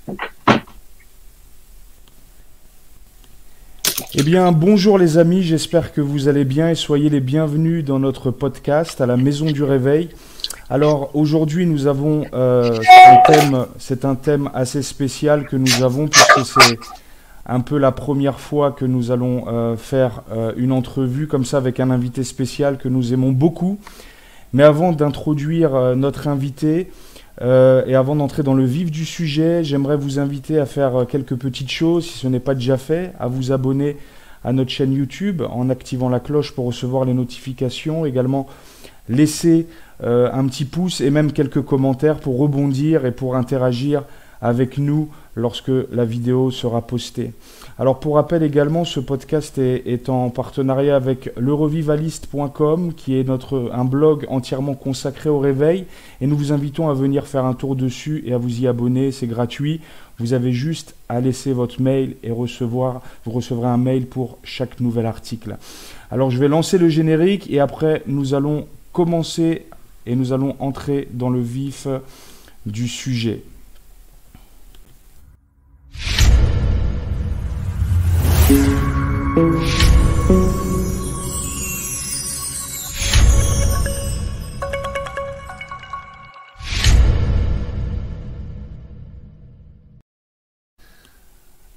Eh bien, bonjour les amis, j'espère que vous allez bien et soyez les bienvenus dans notre podcast à la Maison du Réveil. Alors aujourd'hui, nous avons c'est un thème assez spécial que nous avons puisque c'est un peu la première fois que nous allons faire une entrevue comme ça avec un invité spécial que nous aimons beaucoup. Mais avant d'introduire notre invité et avant d'entrer dans le vif du sujet, j'aimerais vous inviter à faire quelques petites choses, si ce n'est pas déjà fait, à vous abonner à notre chaîne YouTube en activant la cloche pour recevoir les notifications, également laisser un petit pouce et même quelques commentaires pour rebondir et pour interagir avec nous lorsque la vidéo sera postée. Alors pour rappel également, ce podcast est en partenariat avec lerevivaliste.com qui est un blog entièrement consacré au réveil et nous vous invitons à venir faire un tour dessus et à vous y abonner, c'est gratuit. Vous avez juste à laisser votre mail et vous recevrez un mail pour chaque nouvel article. Alors je vais lancer le générique et après nous allons commencer et nous allons entrer dans le vif du sujet.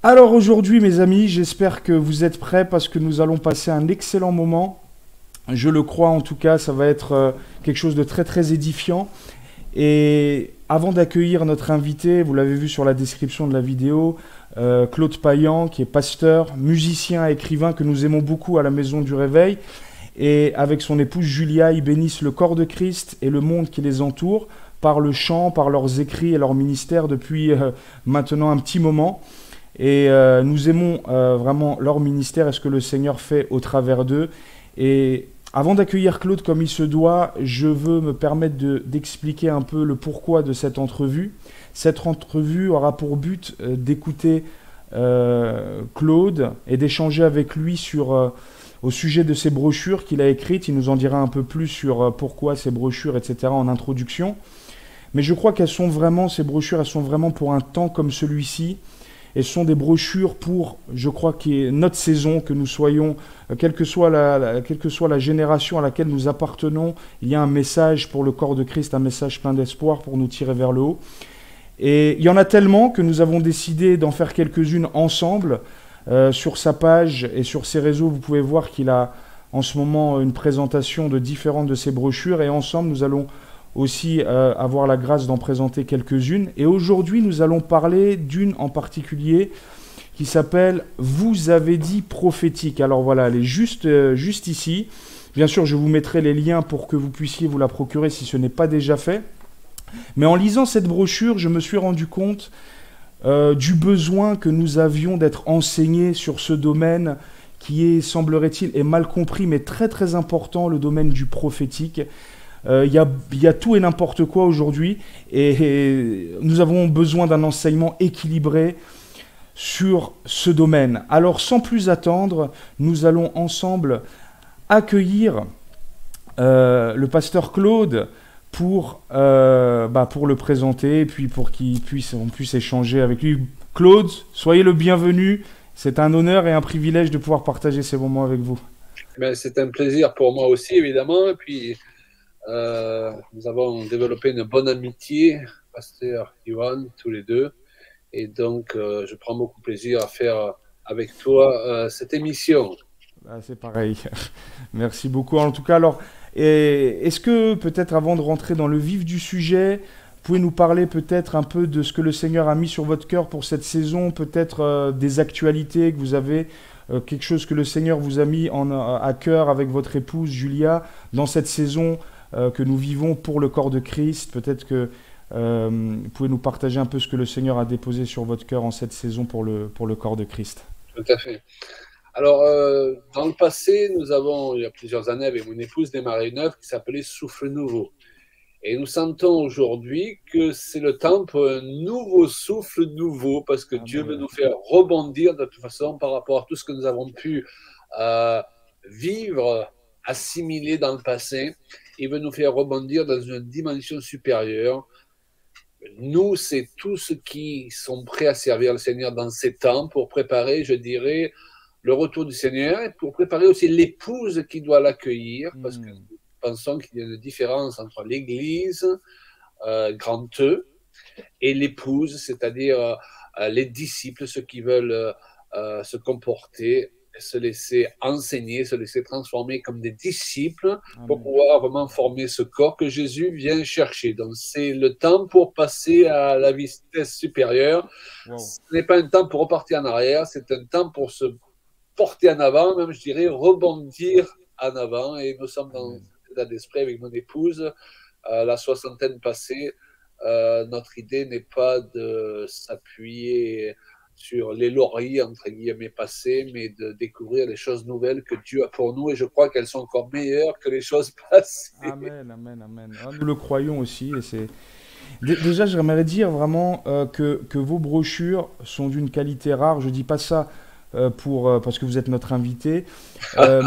Alors aujourd'hui mes amis, j'espère que vous êtes prêts parce que nous allons passer un excellent moment. Je le crois en tout cas, ça va être quelque chose de très très édifiant. Et avant d'accueillir notre invité, vous l'avez vu sur la description de la vidéo, Claude Payan qui est pasteur, musicien, écrivain que nous aimons beaucoup à la Maison du Réveil. Et avec son épouse Julia, ils bénissent le corps de Christ et le monde qui les entoure par le chant, par leurs écrits et leur ministère depuis maintenant un petit moment. Et nous aimons vraiment leur ministère et ce que le Seigneur fait au travers d'eux. Et avant d'accueillir Claude comme il se doit, je veux me permettre d'expliquer un peu le pourquoi de cette entrevue. Cette entrevue aura pour but d'écouter Claude et d'échanger avec lui au sujet de ses brochures qu'il a écrites. Il nous en dira un peu plus sur pourquoi ces brochures, etc. en introduction. Mais je crois ces brochures, elles sont vraiment pour un temps comme celui-ci. Et ce sont des brochures pour, je crois, notre saison, que nous soyons, quelle que soit la génération à laquelle nous appartenons, il y a un message pour le corps de Christ, un message plein d'espoir pour nous tirer vers le haut. Et il y en a tellement que nous avons décidé d'en faire quelques-unes ensemble. Sur sa page et sur ses réseaux, vous pouvez voir qu'il a en ce moment une présentation de différentes de ses brochures. Et ensemble, nous allons aussi avoir la grâce d'en présenter quelques-unes. Et aujourd'hui, nous allons parler d'une en particulier qui s'appelle « Vous avez dit prophétique ». Alors voilà, elle est juste ici. Bien sûr, je vous mettrai les liens pour que vous puissiez vous la procurer si ce n'est pas déjà fait. Mais en lisant cette brochure, je me suis rendu compte du besoin que nous avions d'être enseignés sur ce domaine qui est, semblerait-il, est mal compris, mais très très important, le domaine du prophétique. Il y a tout et n'importe quoi aujourd'hui et nous avons besoin d'un enseignement équilibré sur ce domaine. Alors sans plus attendre, nous allons ensemble accueillir le pasteur Claude pour le présenter et puis pour on puisse échanger avec lui. Claude, soyez le bienvenu. C'est un honneur et un privilège de pouvoir partager ces moments avec vous. C'est un plaisir pour moi aussi, évidemment. Et puis, nous avons développé une bonne amitié, pasteur Ivan, tous les deux. Et donc, je prends beaucoup plaisir à faire avec toi cette émission. C'est pareil. Merci beaucoup. En tout cas, alors, est-ce que peut-être avant de rentrer dans le vif du sujet, vous pouvez nous parler peut-être un peu de ce que le Seigneur a mis sur votre cœur pour cette saison, peut-être des actualités que vous avez, quelque chose que le Seigneur vous a mis à cœur avec votre épouse Julia dans cette saison que nous vivons pour le corps de Christ. Peut-être que vous pouvez nous partager un peu ce que le Seigneur a déposé sur votre cœur en cette saison pour le corps de Christ. Tout à fait. Alors, dans le passé, nous avons, il y a plusieurs années, avec mon épouse, démarré une œuvre qui s'appelait Souffle Nouveau. Et nous sentons aujourd'hui que c'est le temps pour un nouveau souffle nouveau, parce que Dieu veut nous faire rebondir de toute façon par rapport à tout ce que nous avons pu vivre, assimiler dans le passé. Il veut nous faire rebondir dans une dimension supérieure Nous, c'est tous ceux qui sont prêts à servir le Seigneur dans ces temps pour préparer, je dirais, le retour du Seigneur et pour préparer aussi l'épouse qui doit l'accueillir, parce que nous pensons qu'il y a une différence entre l'Église, grand E, et l'épouse, c'est-à-dire les disciples, ceux qui veulent se comporter, se laisser enseigner, se laisser transformer comme des disciples pour pouvoir vraiment former ce corps que Jésus vient chercher. Donc c'est le temps pour passer à la vitesse supérieure. Wow. Ce n'est pas un temps pour repartir en arrière, c'est un temps pour se porter en avant, même je dirais rebondir en avant. Et nous sommes dans cet état d'esprit avec mon épouse, la soixantaine passée. Notre idée n'est pas de s'appuyer sur les lauriers, entre guillemets, passés, mais de découvrir les choses nouvelles que Dieu a pour nous, et je crois qu'elles sont encore meilleures que les choses passées. Amen, amen, amen. Nous le croyons aussi, et c'est... Déjà, j'aimerais dire vraiment que vos brochures sont d'une qualité rare. Je ne dis pas ça parce que vous êtes notre invité,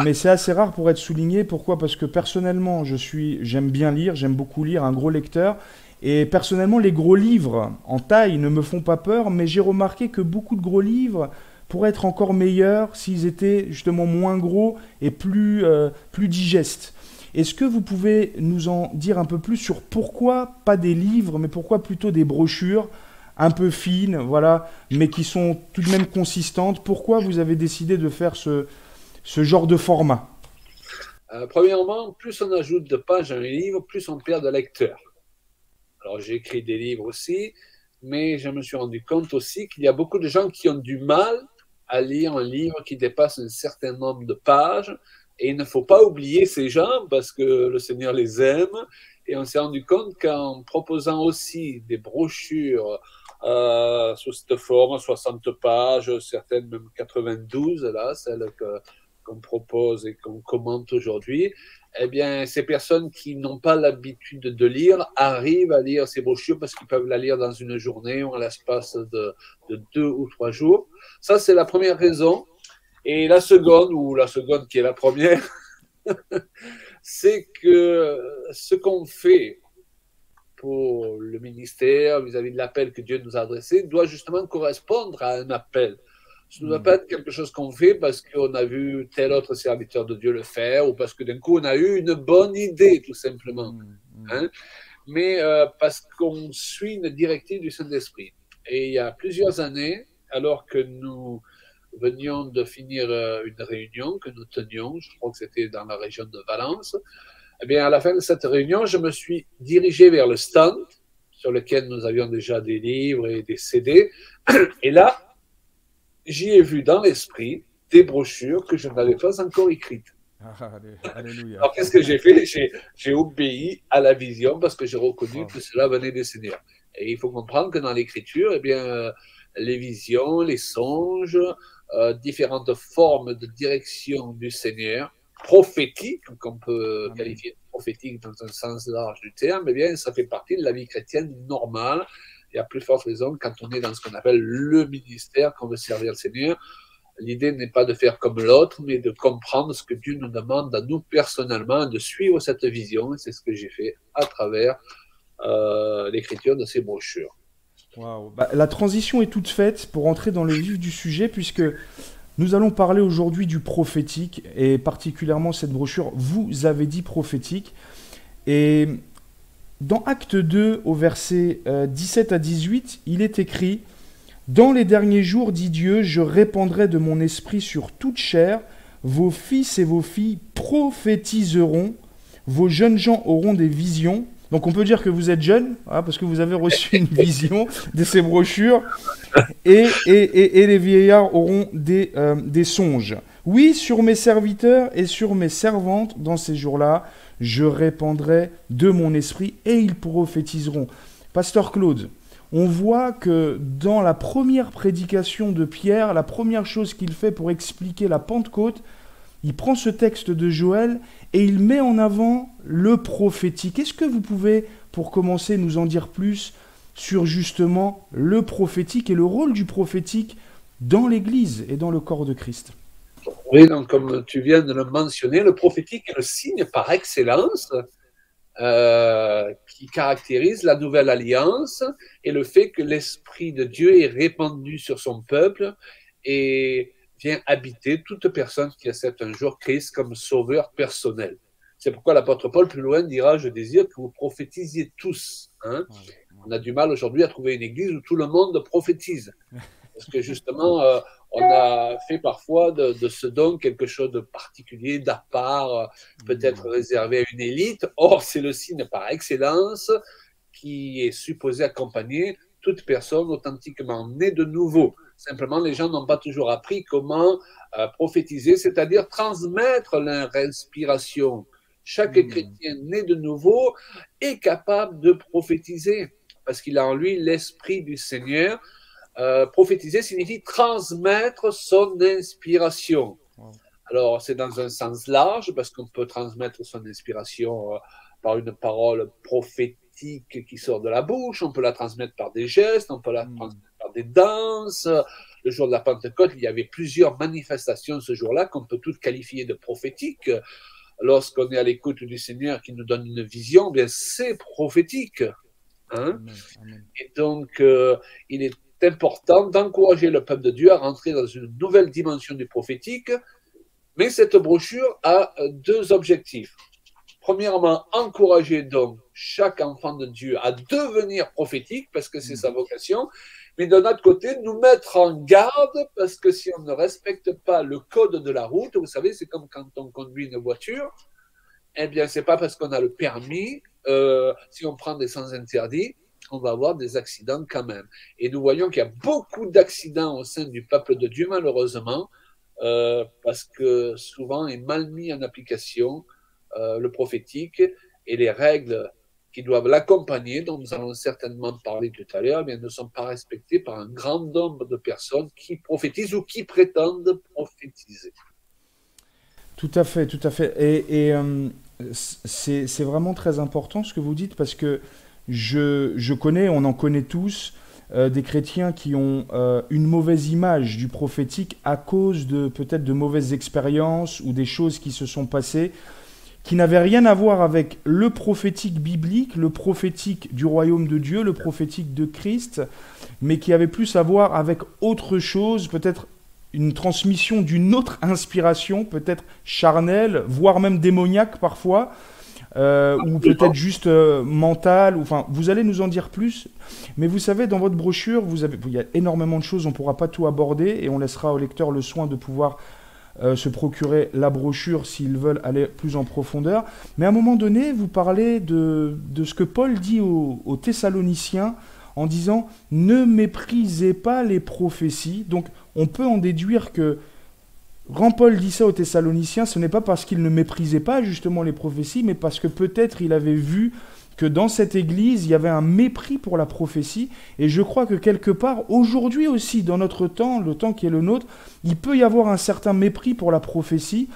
mais c'est assez rare pour être souligné. Pourquoi? Parce que personnellement, j'aime bien lire, j'aime beaucoup lire, un gros lecteur. Et personnellement, les gros livres en taille ne me font pas peur, mais j'ai remarqué que beaucoup de gros livres pourraient être encore meilleurs s'ils étaient justement moins gros et plus digestes. Est-ce que vous pouvez nous en dire un peu plus sur pourquoi pas des livres, mais pourquoi plutôt des brochures un peu fines, voilà, mais qui sont tout de même consistantes? Pourquoi vous avez décidé de faire ce genre de format? Premièrement, plus on ajoute de pages à un livre, plus on perd de lecteurs. Alors, j'ai écrit des livres aussi, mais je me suis rendu compte aussi qu'il y a beaucoup de gens qui ont du mal à lire un livre qui dépasse un certain nombre de pages. Et il ne faut pas oublier ces gens parce que le Seigneur les aime. Et on s'est rendu compte qu'en proposant aussi des brochures sous cette forme, 60 pages, certaines même 92, là, celles qu'on propose et qu'on commente aujourd'hui, eh bien, ces personnes qui n'ont pas l'habitude de lire arrivent à lire ces brochures parce qu'ils peuvent la lire dans une journée ou en l'espace de 2 ou 3 jours. Ça, c'est la première raison. Et la seconde, ou la seconde qui est la première, c'est que ce qu'on fait pour le ministère vis-à-vis de l'appel que Dieu nous a adressé doit justement correspondre à un appel. Ce ne doit pas être quelque chose qu'on fait parce qu'on a vu tel autre serviteur de Dieu le faire ou parce que d'un coup on a eu une bonne idée, tout simplement. Hein? Mais parce qu'on suit une directive du Saint-Esprit. Et il y a plusieurs années, alors que nous venions de finir une réunion que nous tenions, je crois que c'était dans la région de Valence, eh bien, à la fin de cette réunion, je me suis dirigé vers le stand sur lequel nous avions déjà des livres et des CD. Et là, j'y ai vu dans l'esprit des brochures que je n'avais pas encore écrites. Alléluia. Alors, qu'est-ce que j'ai fait? J'ai obéi à la vision parce que j'ai reconnu que cela venait des Seigneurs. Et il faut comprendre que dans l'écriture, eh bien, les visions, les songes, différentes formes de direction du Seigneur, prophétique, qu'on peut qualifier de prophétique dans un sens large du terme, eh bien, ça fait partie de la vie chrétienne normale. Et à plus forte raison, quand on est dans ce qu'on appelle le ministère, qu'on veut servir le Seigneur, l'idée n'est pas de faire comme l'autre, mais de comprendre ce que Dieu nous demande à nous personnellement, de suivre cette vision. Et c'est ce que j'ai fait à travers l'écriture de ces brochures. Wow. La transition est toute faite pour entrer dans le vif du sujet, puisque nous allons parler aujourd'hui du prophétique, et particulièrement cette brochure « Vous avez dit prophétique ». Et dans Acte 2, au verset 17 à 18, il est écrit « Dans les derniers jours, dit Dieu, je répandrai de mon esprit sur toute chair, vos fils et vos filles prophétiseront, vos jeunes gens auront des visions. » Donc on peut dire que vous êtes jeune, hein, parce que vous avez reçu une vision de ces brochures, et les vieillards auront des songes. Oui, sur mes serviteurs et sur mes servantes, dans ces jours-là, je répandrai de mon esprit et ils prophétiseront. Pasteur Claude, on voit que dans la première prédication de Pierre, la première chose qu'il fait pour expliquer la Pentecôte, il prend ce texte de Joël et il met en avant le prophétique. Est-ce que vous pouvez, pour commencer, nous en dire plus sur justement le prophétique et le rôle du prophétique dans l'Église et dans le corps de Christ? Oui, donc comme tu viens de le mentionner, le prophétique est le signe par excellence qui caractérise la nouvelle alliance et le fait que l'Esprit de Dieu est répandu sur son peuple et vient habiter toute personne qui accepte un jour Christ comme sauveur personnel. C'est pourquoi l'apôtre Paul, plus loin, dira « Je désire que vous prophétisiez tous. » On a du mal aujourd'hui à trouver une église où tout le monde prophétise. Parce que justement, on a fait parfois de ce don quelque chose de particulier, d'à part, peut-être réservé à une élite. Or, c'est le signe par excellence qui est supposé accompagner toute personne authentiquement née de nouveau. Simplement, les gens n'ont pas toujours appris comment prophétiser, c'est-à-dire transmettre leur inspiration. Chaque chrétien né de nouveau est capable de prophétiser parce qu'il a en lui l'esprit du Seigneur. Prophétiser signifie transmettre son inspiration. Alors, c'est dans un sens large, parce qu'on peut transmettre son inspiration par une parole prophétique qui sort de la bouche, on peut la transmettre par des gestes, on peut la transmettre par des danses. Le jour de la Pentecôte, il y avait plusieurs manifestations ce jour-là qu'on peut toutes qualifier de prophétiques. Lorsqu'on est à l'écoute du Seigneur qui nous donne une vision, bien c'est prophétique. Hein? Amen. Et donc, il est important d'encourager le peuple de Dieu à rentrer dans une nouvelle dimension du prophétique, mais cette brochure a deux objectifs. Premièrement, encourager donc chaque enfant de Dieu à devenir prophétique, parce que c'est sa vocation, mais d'un autre côté, nous mettre en garde, parce que si on ne respecte pas le code de la route, vous savez, c'est comme quand on conduit une voiture, eh bien, c'est pas parce qu'on a le permis, si on prend des sens interdits, on va avoir des accidents quand même. Et nous voyons qu'il y a beaucoup d'accidents au sein du peuple de Dieu, malheureusement, parce que souvent est mal mis en application le prophétique et les règles qui doivent l'accompagner, dont nous allons certainement parler tout à l'heure, ne sont pas respectées par un grand nombre de personnes qui prophétisent ou qui prétendent prophétiser. Tout à fait, tout à fait. Et c'est vraiment très important ce que vous dites, parce que je connais, on en connaît tous, des chrétiens qui ont une mauvaise image du prophétique à cause de peut-être de mauvaises expériences ou des choses qui se sont passées qui n'avaient rien à voir avec le prophétique biblique, le prophétique du royaume de Dieu, le prophétique de Christ, mais qui avaient plus à voir avec autre chose, peut-être une transmission d'une autre inspiration, peut-être charnelle, voire même démoniaque parfois, ou peut-être juste mentale. Enfin, vous allez nous en dire plus. Mais vous savez, dans votre brochure, il y a énormément de choses, on ne pourra pas tout aborder, et on laissera au lecteur le soin de pouvoir se procurer la brochure s'ils veulent aller plus en profondeur. Mais à un moment donné, vous parlez de ce que Paul dit aux Thessaloniciens en disant « Ne méprisez pas les prophéties ». Donc, on peut en déduire que quand Paul dit ça aux Thessaloniciens, ce n'est pas parce qu'il ne méprisait pas justement les prophéties, mais parce que peut-être il avait vu que dans cette église, il y avait un mépris pour la prophétie. Et je crois que quelque part, aujourd'hui aussi, dans notre temps, le temps qui est le nôtre, il peut y avoir un certain mépris pour la prophétie,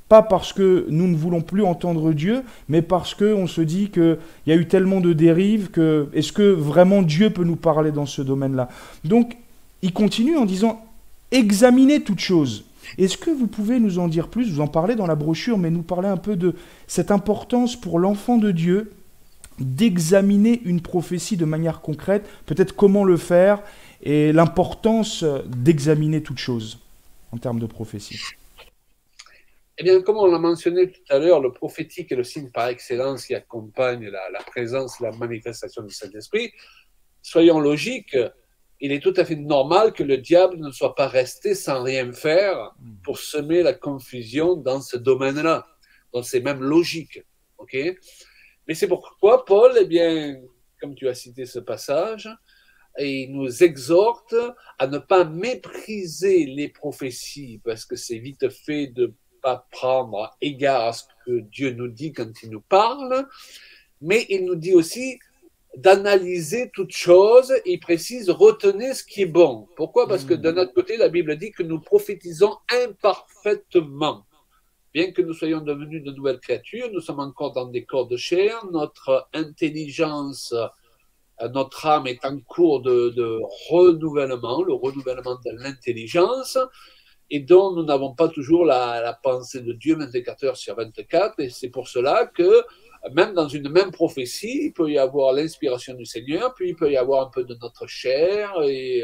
pas parce que nous ne voulons plus entendre Dieu, mais parce qu'on se dit qu'il y a eu tellement de dérives que est-ce que vraiment Dieu peut nous parler dans ce domaine-là? Donc, il continue en disant « Examinez toutes choses ». Est-ce que vous pouvez nous en dire plus? Vous en parlez dans la brochure, mais nous parler un peu de cette importance pour l'enfant de Dieu d'examiner une prophétie de manière concrète, peut-être comment le faire, et l'importance d'examiner toute chose en termes de prophétie. Eh bien, comme on l'a mentionné tout à l'heure, le prophétique est le signe par excellence qui accompagne la présence, la manifestation du Saint-Esprit. Soyons logiques, il est tout à fait normal que le diable ne soit pas resté sans rien faire pour semer la confusion dans ce domaine-là. Donc, c'est même logique. Ok? Mais c'est pourquoi Paul, eh bien, comme tu as cité ce passage, il nous exhorte à ne pas mépriser les prophéties, parce que c'est vite fait de ne pas prendre égard à ce que Dieu nous dit quand il nous parle, mais il nous dit aussi d'analyser toute chose, il précise, retenez ce qui est bon. Pourquoi? Parce que d'un autre côté, la Bible dit que nous prophétisons imparfaitement. Bien que nous soyons devenus de nouvelles créatures, nous sommes encore dans des corps de chair, notre intelligence, notre âme est en cours de renouvellement, le renouvellement de l'intelligence, et dont nous n'avons pas toujours la pensée de Dieu 24 heures sur 24, et c'est pour cela que même dans une même prophétie, il peut y avoir l'inspiration du Seigneur, puis il peut y avoir un peu de notre chair, et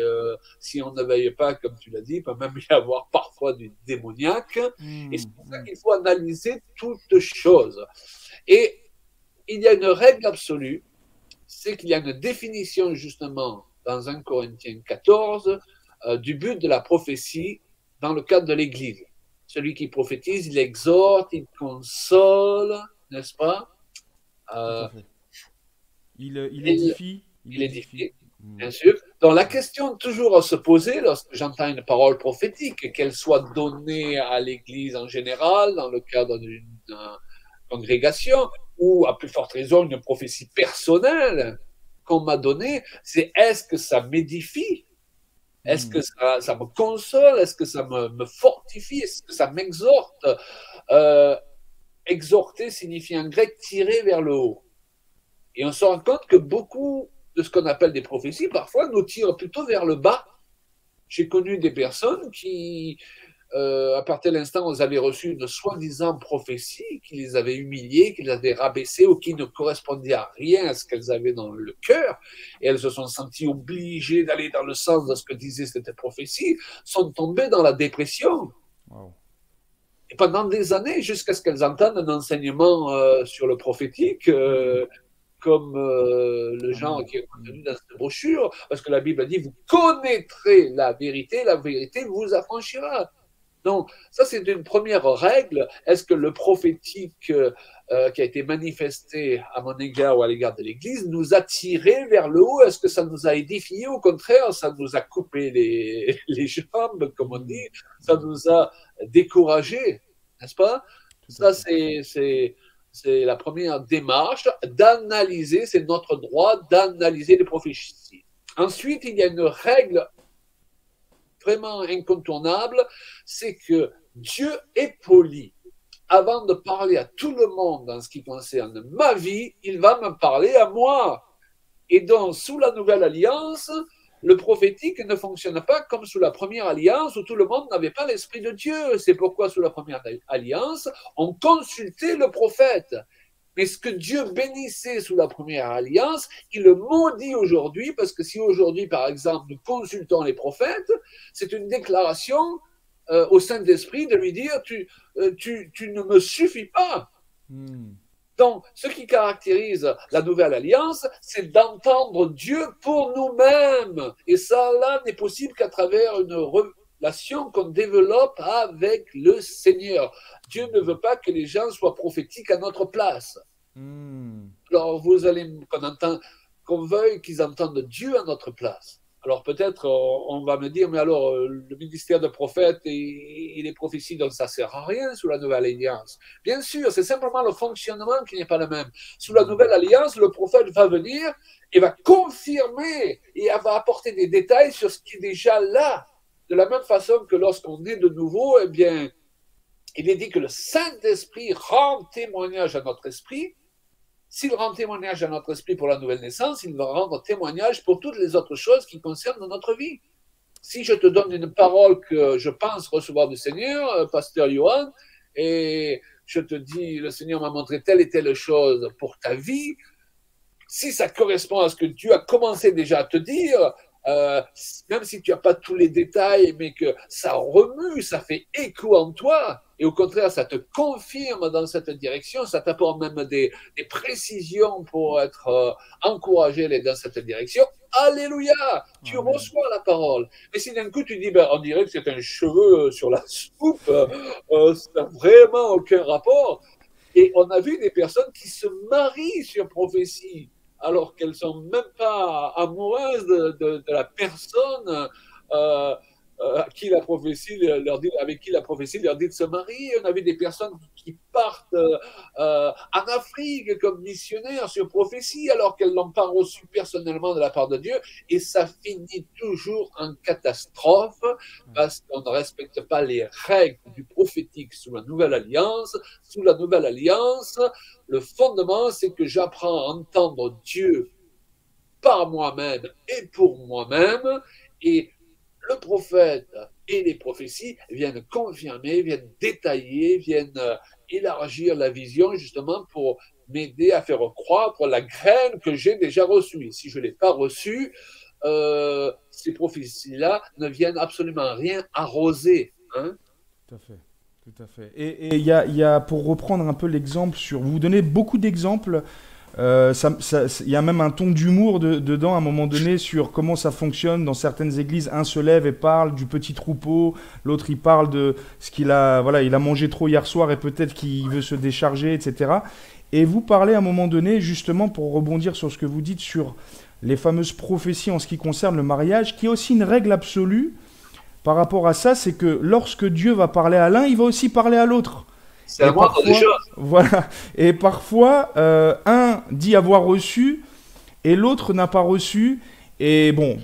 si on ne veille pas, comme tu l'as dit, il peut même y avoir parfois du démoniaque. Et c'est pour ça qu'il faut analyser toutes choses. Et il y a une règle absolue, c'est qu'il y a une définition justement dans 1 Corinthiens 14 du but de la prophétie dans le cadre de l'Église. Celui qui prophétise, il exhorte, il console, n'est-ce pas? Tout à fait. Il édifie. Il édifie, bien sûr. Donc la question toujours à se poser lorsque j'entends une parole prophétique, qu'elle soit donnée à l'Église en général, dans le cadre d'une congrégation, ou à plus forte raison une prophétie personnelle qu'on m'a donnée, c'est est-ce que ça m'édifie? Est-ce que ça me console? Est-ce que ça me fortifie? Est-ce que ça m'exhorte? Exhorter signifie en grec tirer vers le haut. Et on se rend compte que beaucoup de ce qu'on appelle des prophéties, parfois, nous tirent plutôt vers le bas. J'ai connu des personnes qui, à partir de l'instant où elles avaient reçu une soi-disant prophétie, qui les avait humiliées, qui les avait rabaissées ou qui ne correspondait à rien à ce qu'elles avaient dans le cœur, et elles se sont senties obligées d'aller dans le sens de ce que disait cette prophétie, sont tombées dans la dépression. Wow. Et pendant des années, jusqu'à ce qu'elles entendent un enseignement sur le prophétique, comme le genre qui est contenu dans cette brochure, parce que la Bible a dit, vous connaîtrez la vérité vous affranchira. Donc, ça, c'est une première règle. Est-ce que le prophétique qui a été manifesté à mon égard ou à l'égard de l'Église nous a tirés vers le haut? Est-ce que ça nous a édifiés? Au contraire, ça nous a coupé les jambes, comme on dit. Ça nous a découragés, n'est-ce pas? Ça, c'est la première démarche d'analyser, c'est notre droit d'analyser les prophéties. Ensuite, il y a une règle vraiment incontournable, c'est que Dieu est poli. Avant de parler à tout le monde en ce qui concerne ma vie, il va me parler à moi. Et donc, sous la nouvelle alliance, le prophétique ne fonctionne pas comme sous la première alliance où tout le monde n'avait pas l'esprit de Dieu. C'est pourquoi sous la première alliance, on consultait le prophète. Mais ce que Dieu bénissait sous la première alliance, il le maudit aujourd'hui, parce que si aujourd'hui, par exemple, nous consultons les prophètes, c'est une déclaration au Saint-Esprit de lui dire tu ne me suffis pas. Donc, ce qui caractérise la nouvelle alliance, c'est d'entendre Dieu pour nous-mêmes. Et ça, là, n'est possible qu'à travers une relation qu'on développe avec le Seigneur. Dieu ne veut pas que les gens soient prophétiques à notre place. Alors, vous allez qu'on veuille qu'ils entendent Dieu à notre place. Alors peut-être on va me dire, mais alors le ministère de prophète et les prophéties, donc ça ne sert à rien sous la nouvelle alliance. Bien sûr, c'est simplement le fonctionnement qui n'est pas le même. Sous la nouvelle alliance, le prophète va venir et va confirmer et va apporter des détails sur ce qui est déjà là. De la même façon que lorsqu'on est de nouveau, eh bien, il est dit que le Saint-Esprit rend témoignage à notre esprit. S'il rend témoignage à notre esprit pour la nouvelle naissance, il va rendre témoignage pour toutes les autres choses qui concernent notre vie. Si je te donne une parole que je pense recevoir du Seigneur, pasteur Johan, et je te dis, le Seigneur m'a montré telle et telle chose pour ta vie, si ça correspond à ce que Dieu a commencé déjà à te dire, même si tu n'as pas tous les détails, mais que ça remue, ça fait écho en toi, et au contraire, ça te confirme dans cette direction, ça t'apporte même des précisions pour être encouragé dans cette direction. Alléluia, tu reçois la parole. Mais si d'un coup tu dis, on dirait que c'est un cheveu sur la soupe, ça n'a vraiment aucun rapport. Et on a vu des personnes qui se marient sur prophétie, alors qu'elles ne sont même pas amoureuses de la personne avec qui la prophétie leur dit de se marier. On a vu des personnes qui partent en Afrique comme missionnaires sur prophétie, alors qu'elles ne l'ont pas reçu personnellement de la part de Dieu, et ça finit toujours en catastrophe, parce qu'on ne respecte pas les règles du prophétique sous la nouvelle alliance. Sous la nouvelle alliance, le fondement, c'est que j'apprends à entendre Dieu par moi-même et pour moi-même, et le prophète et les prophéties viennent confirmer, viennent détailler, viennent élargir la vision justement pour m'aider à faire croître la graine que j'ai déjà reçue. Et si je ne l'ai pas reçue, ces prophéties-là ne viennent absolument rien arroser. Hein. Tout à fait. Tout à fait. Et pour reprendre un peu l'exemple sur... Vous donnez beaucoup d'exemples. Il y a même un ton d'humour dedans à un moment donné sur comment ça fonctionne dans certaines églises. Un se lève et parle du petit troupeau, l'autre il parle de ce qu'il a, voilà, il a mangé trop hier soir et peut-être qu'il veut se décharger, etc. Et vous parlez à un moment donné, justement pour rebondir sur ce que vous dites sur les fameuses prophéties en ce qui concerne le mariage, qui est aussi une règle absolue par rapport à ça, c'est que lorsque Dieu va parler à l'un, il va aussi parler à l'autre. C'est la moindre des choses. Voilà. Et parfois, un dit avoir reçu et l'autre n'a pas reçu. Et bon,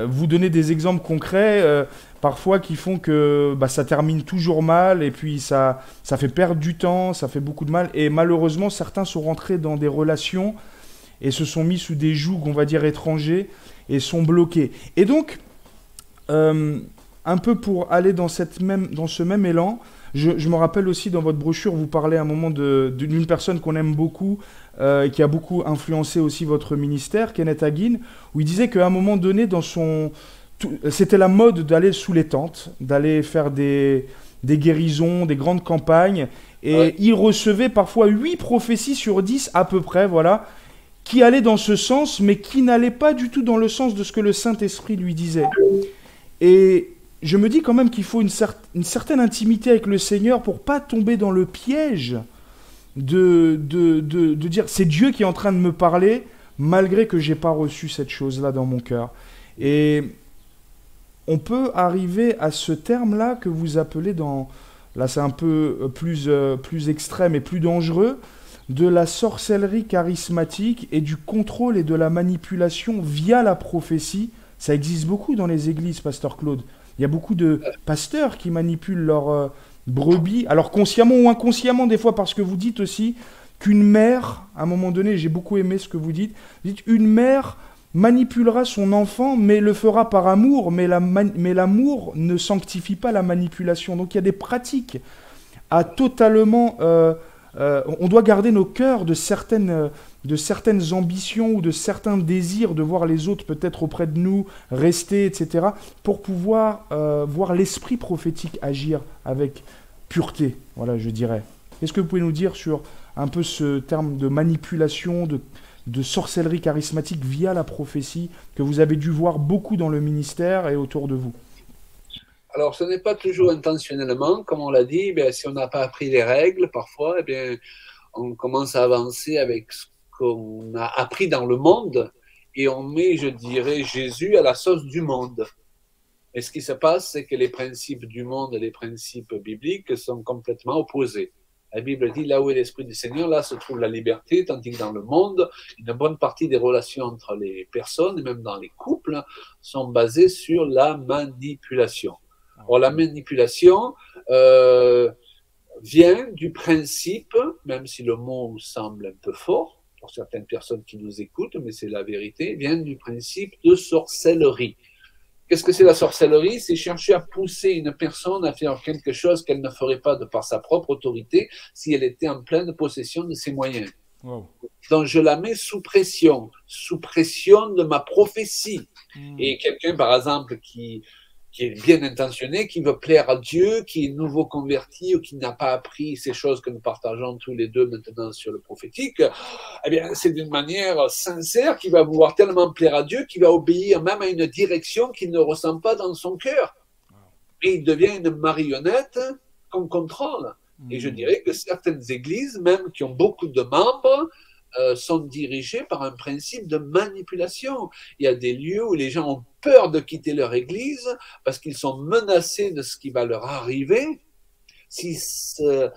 vous donnez des exemples concrets, parfois qui font que ça termine toujours mal et puis ça fait perdre du temps, ça fait beaucoup de mal. Et malheureusement, certains sont rentrés dans des relations et se sont mis sous des jougs, on va dire, étrangers et sont bloqués. Et donc, un peu pour aller dans ce même élan, je me rappelle aussi dans votre brochure, vous parlez à un moment d'une personne qu'on aime beaucoup, qui a beaucoup influencé aussi votre ministère, Kenneth Hagin, où il disait qu'à un moment donné, c'était la mode d'aller sous les tentes, d'aller faire des guérisons, des grandes campagnes, et ouais. Il recevait parfois 8 prophéties sur 10 à peu près, voilà, qui allaient dans ce sens, mais qui n'allaient pas du tout dans le sens de ce que le Saint-Esprit lui disait. Et je me dis quand même qu'il faut une certaine intimité avec le Seigneur pour pas tomber dans le piège de dire c'est Dieu qui est en train de me parler malgré que j'ai pas reçu cette chose-là dans mon cœur. Et on peut arriver à ce terme-là que vous appelez là c'est un peu plus extrême et plus dangereux, de la sorcellerie charismatique et du contrôle et de la manipulation via la prophétie. Ça existe beaucoup dans les églises, Pasteur Claude. Il y a beaucoup de pasteurs qui manipulent leurs brebis, alors consciemment ou inconsciemment des fois, parce que vous dites aussi qu'une mère, à un moment donné, j'ai beaucoup aimé ce que vous dites une mère manipulera son enfant, mais le fera par amour, mais l'amour ne sanctifie pas la manipulation. Donc il y a des pratiques à totalement... on doit garder nos cœurs de certaines ambitions ou de certains désirs de voir les autres peut-être auprès de nous, rester, etc., pour pouvoir voir l'esprit prophétique agir avec pureté, voilà, je dirais. Qu'est-ce que vous pouvez nous dire sur un peu ce terme de manipulation, de sorcellerie charismatique via la prophétie, que vous avez dû voir beaucoup dans le ministère et autour de vous? Alors, ce n'est pas toujours intentionnellement, comme on l'a dit, si on n'a pas appris les règles, parfois, on commence à avancer avec ce qu'on a appris dans le monde et on met, je dirais, Jésus à la sauce du monde. Et ce qui se passe, c'est que les principes du monde et les principes bibliques sont complètement opposés. La Bible dit, là où est l'Esprit du Seigneur, là se trouve la liberté, tandis que dans le monde, une bonne partie des relations entre les personnes, et même dans les couples, sont basées sur la manipulation. Or, la manipulation vient du principe, même si le mot semble un peu fort pour certaines personnes qui nous écoutent, mais c'est la vérité, vient du principe de sorcellerie. Qu'est-ce que c'est la sorcellerie? C'est chercher à pousser une personne à faire quelque chose qu'elle ne ferait pas de par sa propre autorité si elle était en pleine possession de ses moyens. Wow. Donc je la mets sous pression de ma prophétie. Et quelqu'un, par exemple, qui est bien intentionné, qui veut plaire à Dieu, qui est nouveau converti ou qui n'a pas appris ces choses que nous partageons tous les deux maintenant sur le prophétique, eh bien, c'est d'une manière sincère qu'il va vouloir tellement plaire à Dieu qu'il va obéir même à une direction qu'il ne ressent pas dans son cœur. Et il devient une marionnette qu'on contrôle. Et je dirais que certaines églises, même qui ont beaucoup de membres, sont dirigés par un principe de manipulation. Il y a des lieux où les gens ont peur de quitter leur église parce qu'ils sont menacés de ce qui va leur arriver s'ils se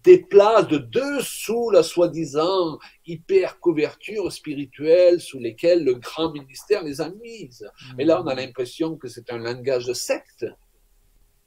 déplacent de dessous la soi-disant hyper couverture spirituelle sous lesquelles le grand ministère les a mises. Et là, on a l'impression que c'est un langage de secte.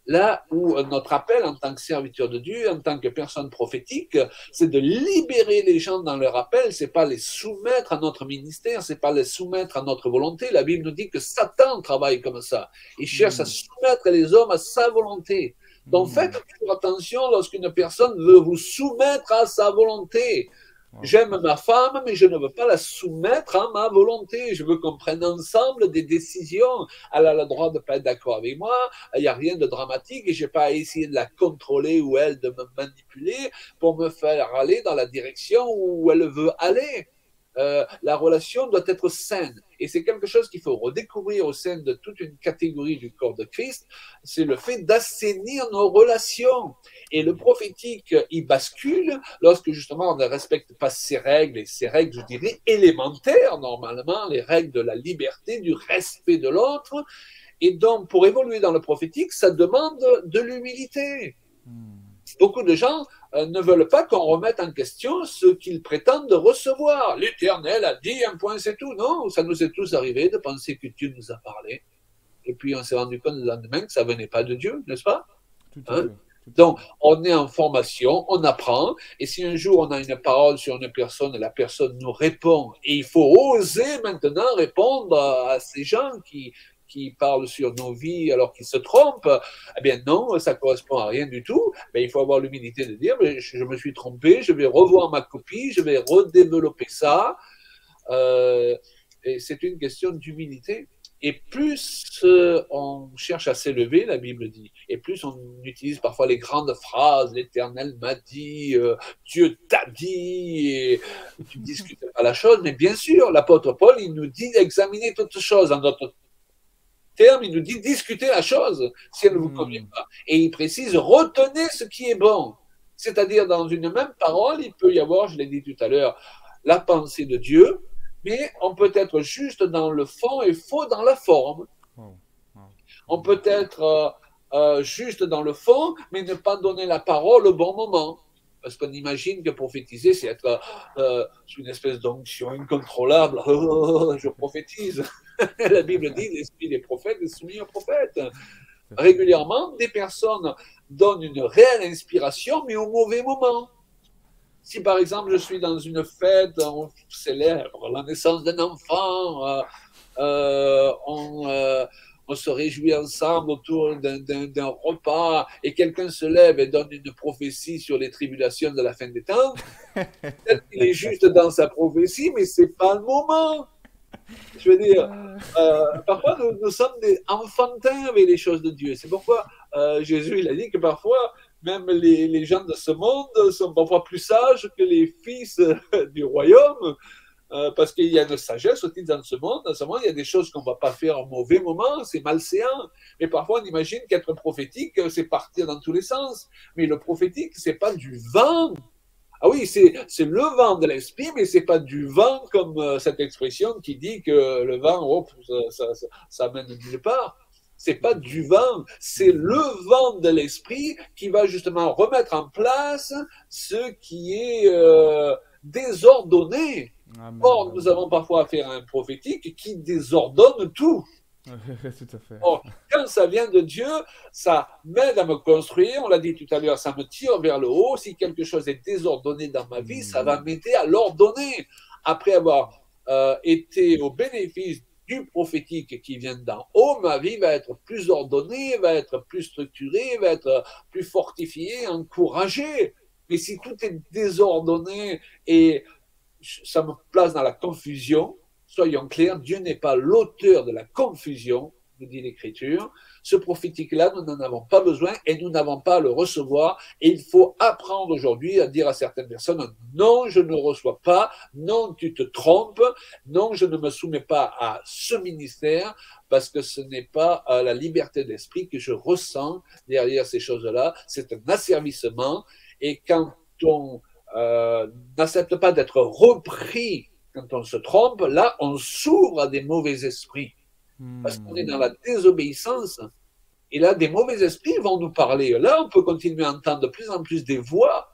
Là où notre appel en tant que serviteur de Dieu, en tant que personne prophétique, c'est de libérer les gens dans leur appel, c'est pas les soumettre à notre ministère, c'est pas les soumettre à notre volonté. La Bible nous dit que Satan travaille comme ça. Il cherche à soumettre les hommes à sa volonté. Donc faites toujours attention lorsqu'une personne veut vous soumettre à sa volonté. Wow. J'aime ma femme, mais je ne veux pas la soumettre à ma volonté. Je veux qu'on prenne ensemble des décisions. Elle a le droit de ne pas être d'accord avec moi. Il n'y a rien de dramatique et je n'ai pas à essayer de la contrôler ou elle de me manipuler pour me faire aller dans la direction où elle veut aller. La relation doit être saine. Et c'est quelque chose qu'il faut redécouvrir au sein de toute une catégorie du corps de Christ, c'est le fait d'assainir nos relations. Et le prophétique, il bascule lorsque justement on ne respecte pas ces règles, et ces règles, je dirais, élémentaires normalement, les règles de la liberté, du respect de l'autre. Et donc, pour évoluer dans le prophétique, ça demande de l'humilité. Beaucoup de gens ne veulent pas qu'on remette en question ce qu'ils prétendent recevoir. L'Éternel a dit un point, c'est tout. Non, ça nous est tous arrivé de penser que Dieu nous a parlé. Et puis on s'est rendu compte le lendemain que ça venait pas de Dieu, n'est-ce pas? Tout à Hein? fait. Tout à Donc, fait. on est en formation, on apprend, et si un jour on a une parole sur une personne et la personne nous répond, et il faut oser maintenant répondre à ces gens qui parlent sur nos vies alors qu'ils se trompent, eh bien non, ça ne correspond à rien du tout. Mais il faut avoir l'humilité de dire, mais je me suis trompé, je vais revoir ma copie, je vais redévelopper ça. Et c'est une question d'humilité. Et plus on cherche à s'élever, la Bible dit, et plus on utilise parfois les grandes phrases, l'Éternel m'a dit, Dieu t'a dit, et tu ne discutes pas la chose, mais bien sûr, l'apôtre Paul, il nous dit d'examiner toutes choses. En d'autres termes, il nous dit discuter la chose si elle ne vous convient pas. Et il précise, retenez ce qui est bon. C'est-à-dire, dans une même parole, il peut y avoir, je l'ai dit tout à l'heure, la pensée de Dieu, mais on peut être juste dans le fond et faux dans la forme. Wow. Wow. On peut être juste dans le fond, mais ne pas donner la parole au bon moment. Parce qu'on imagine que prophétiser, c'est être sous une espèce d'onction incontrôlable. Je prophétise. La Bible dit l'esprit des prophètes est soumis aux prophètes. Régulièrement, des personnes donnent une réelle inspiration, mais au mauvais moment. Si par exemple je suis dans une fête, on célèbre la naissance d'un enfant, on se réjouit ensemble autour d'un repas et quelqu'un se lève et donne une prophétie sur les tribulations de la fin des temps, peut-être qu'il est juste dans sa prophétie, mais ce n'est pas le moment. Je veux dire, parfois nous sommes des enfantins avec les choses de Dieu. C'est pourquoi Jésus il a dit que parfois même les gens de ce monde sont parfois plus sages que les fils du royaume, parce qu'il y a une sagesse aussi dans ce monde. Dans ce monde, il y a des choses qu'on ne va pas faire au mauvais moment, c'est malséant. Mais parfois, on imagine qu'être prophétique, c'est partir dans tous les sens. Mais le prophétique, ce n'est pas du vent. Ah oui, c'est le vent de l'esprit, mais c'est pas du vent comme cette expression qui dit que le vent, oh, ça mène nulle part. C'est pas du vent, c'est le vent de l'esprit qui va justement remettre en place ce qui est désordonné. Amen. Or, nous avons parfois affaire à un prophétique qui désordonne tout. Tout à fait. Or, quand ça vient de Dieu, ça m'aide à me construire. On l'a dit tout à l'heure, ça me tire vers le haut. Si quelque chose est désordonné dans ma vie, ça va m'aider à l'ordonner. Après avoir été au bénéfice du prophétique qui vient d'en haut, ma vie va être plus ordonnée, va être plus structurée, va être plus fortifiée, encouragée. Mais si tout est désordonné et ça me place dans la confusion, soyons clairs, Dieu n'est pas l'auteur de la confusion, nous dit l'Écriture. Ce prophétique-là, nous n'en avons pas besoin et nous n'avons pas à le recevoir. Et il faut apprendre aujourd'hui à dire à certaines personnes, non, je ne reçois pas, non, tu te trompes, non, je ne me soumets pas à ce ministère, parce que ce n'est pas la liberté d'esprit que je ressens derrière ces choses-là. C'est un asservissement. Et quand on n'accepte pas d'être repris quand on se trompe, là, on s'ouvre à des mauvais esprits. Parce qu'on est dans la désobéissance. Et là, des mauvais esprits vont nous parler. Là, on peut continuer à entendre de plus en plus des voix,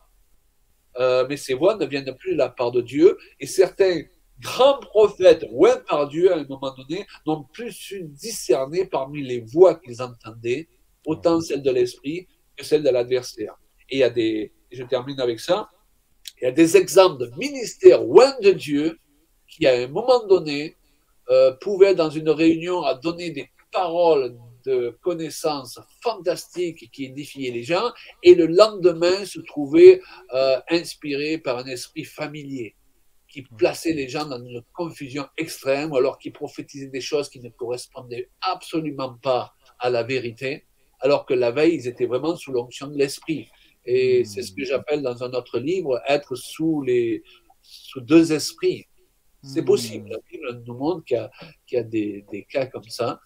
mais ces voix ne viennent plus de la part de Dieu. Et certains grands prophètes, oués par Dieu, à un moment donné, n'ont plus su discerner parmi les voix qu'ils entendaient, autant celles de l'esprit que celles de l'adversaire. Et il y a des, je termine avec ça, il y a des exemples de ministères loin de Dieu qui, à un moment donné, pouvaient, dans une réunion, à donner des paroles de connaissances fantastiques qui édifiaient les gens, et le lendemain se trouvait inspiré par un esprit familier qui plaçait les gens dans une confusion extrême, ou alors qui prophétisait des choses qui ne correspondaient absolument pas à la vérité, alors que la veille, ils étaient vraiment sous l'onction de l'esprit. Et c'est ce que j'appelle dans un autre livre, être sous deux esprits. C'est possible. La Bible nous montre qu'il y a des cas comme ça,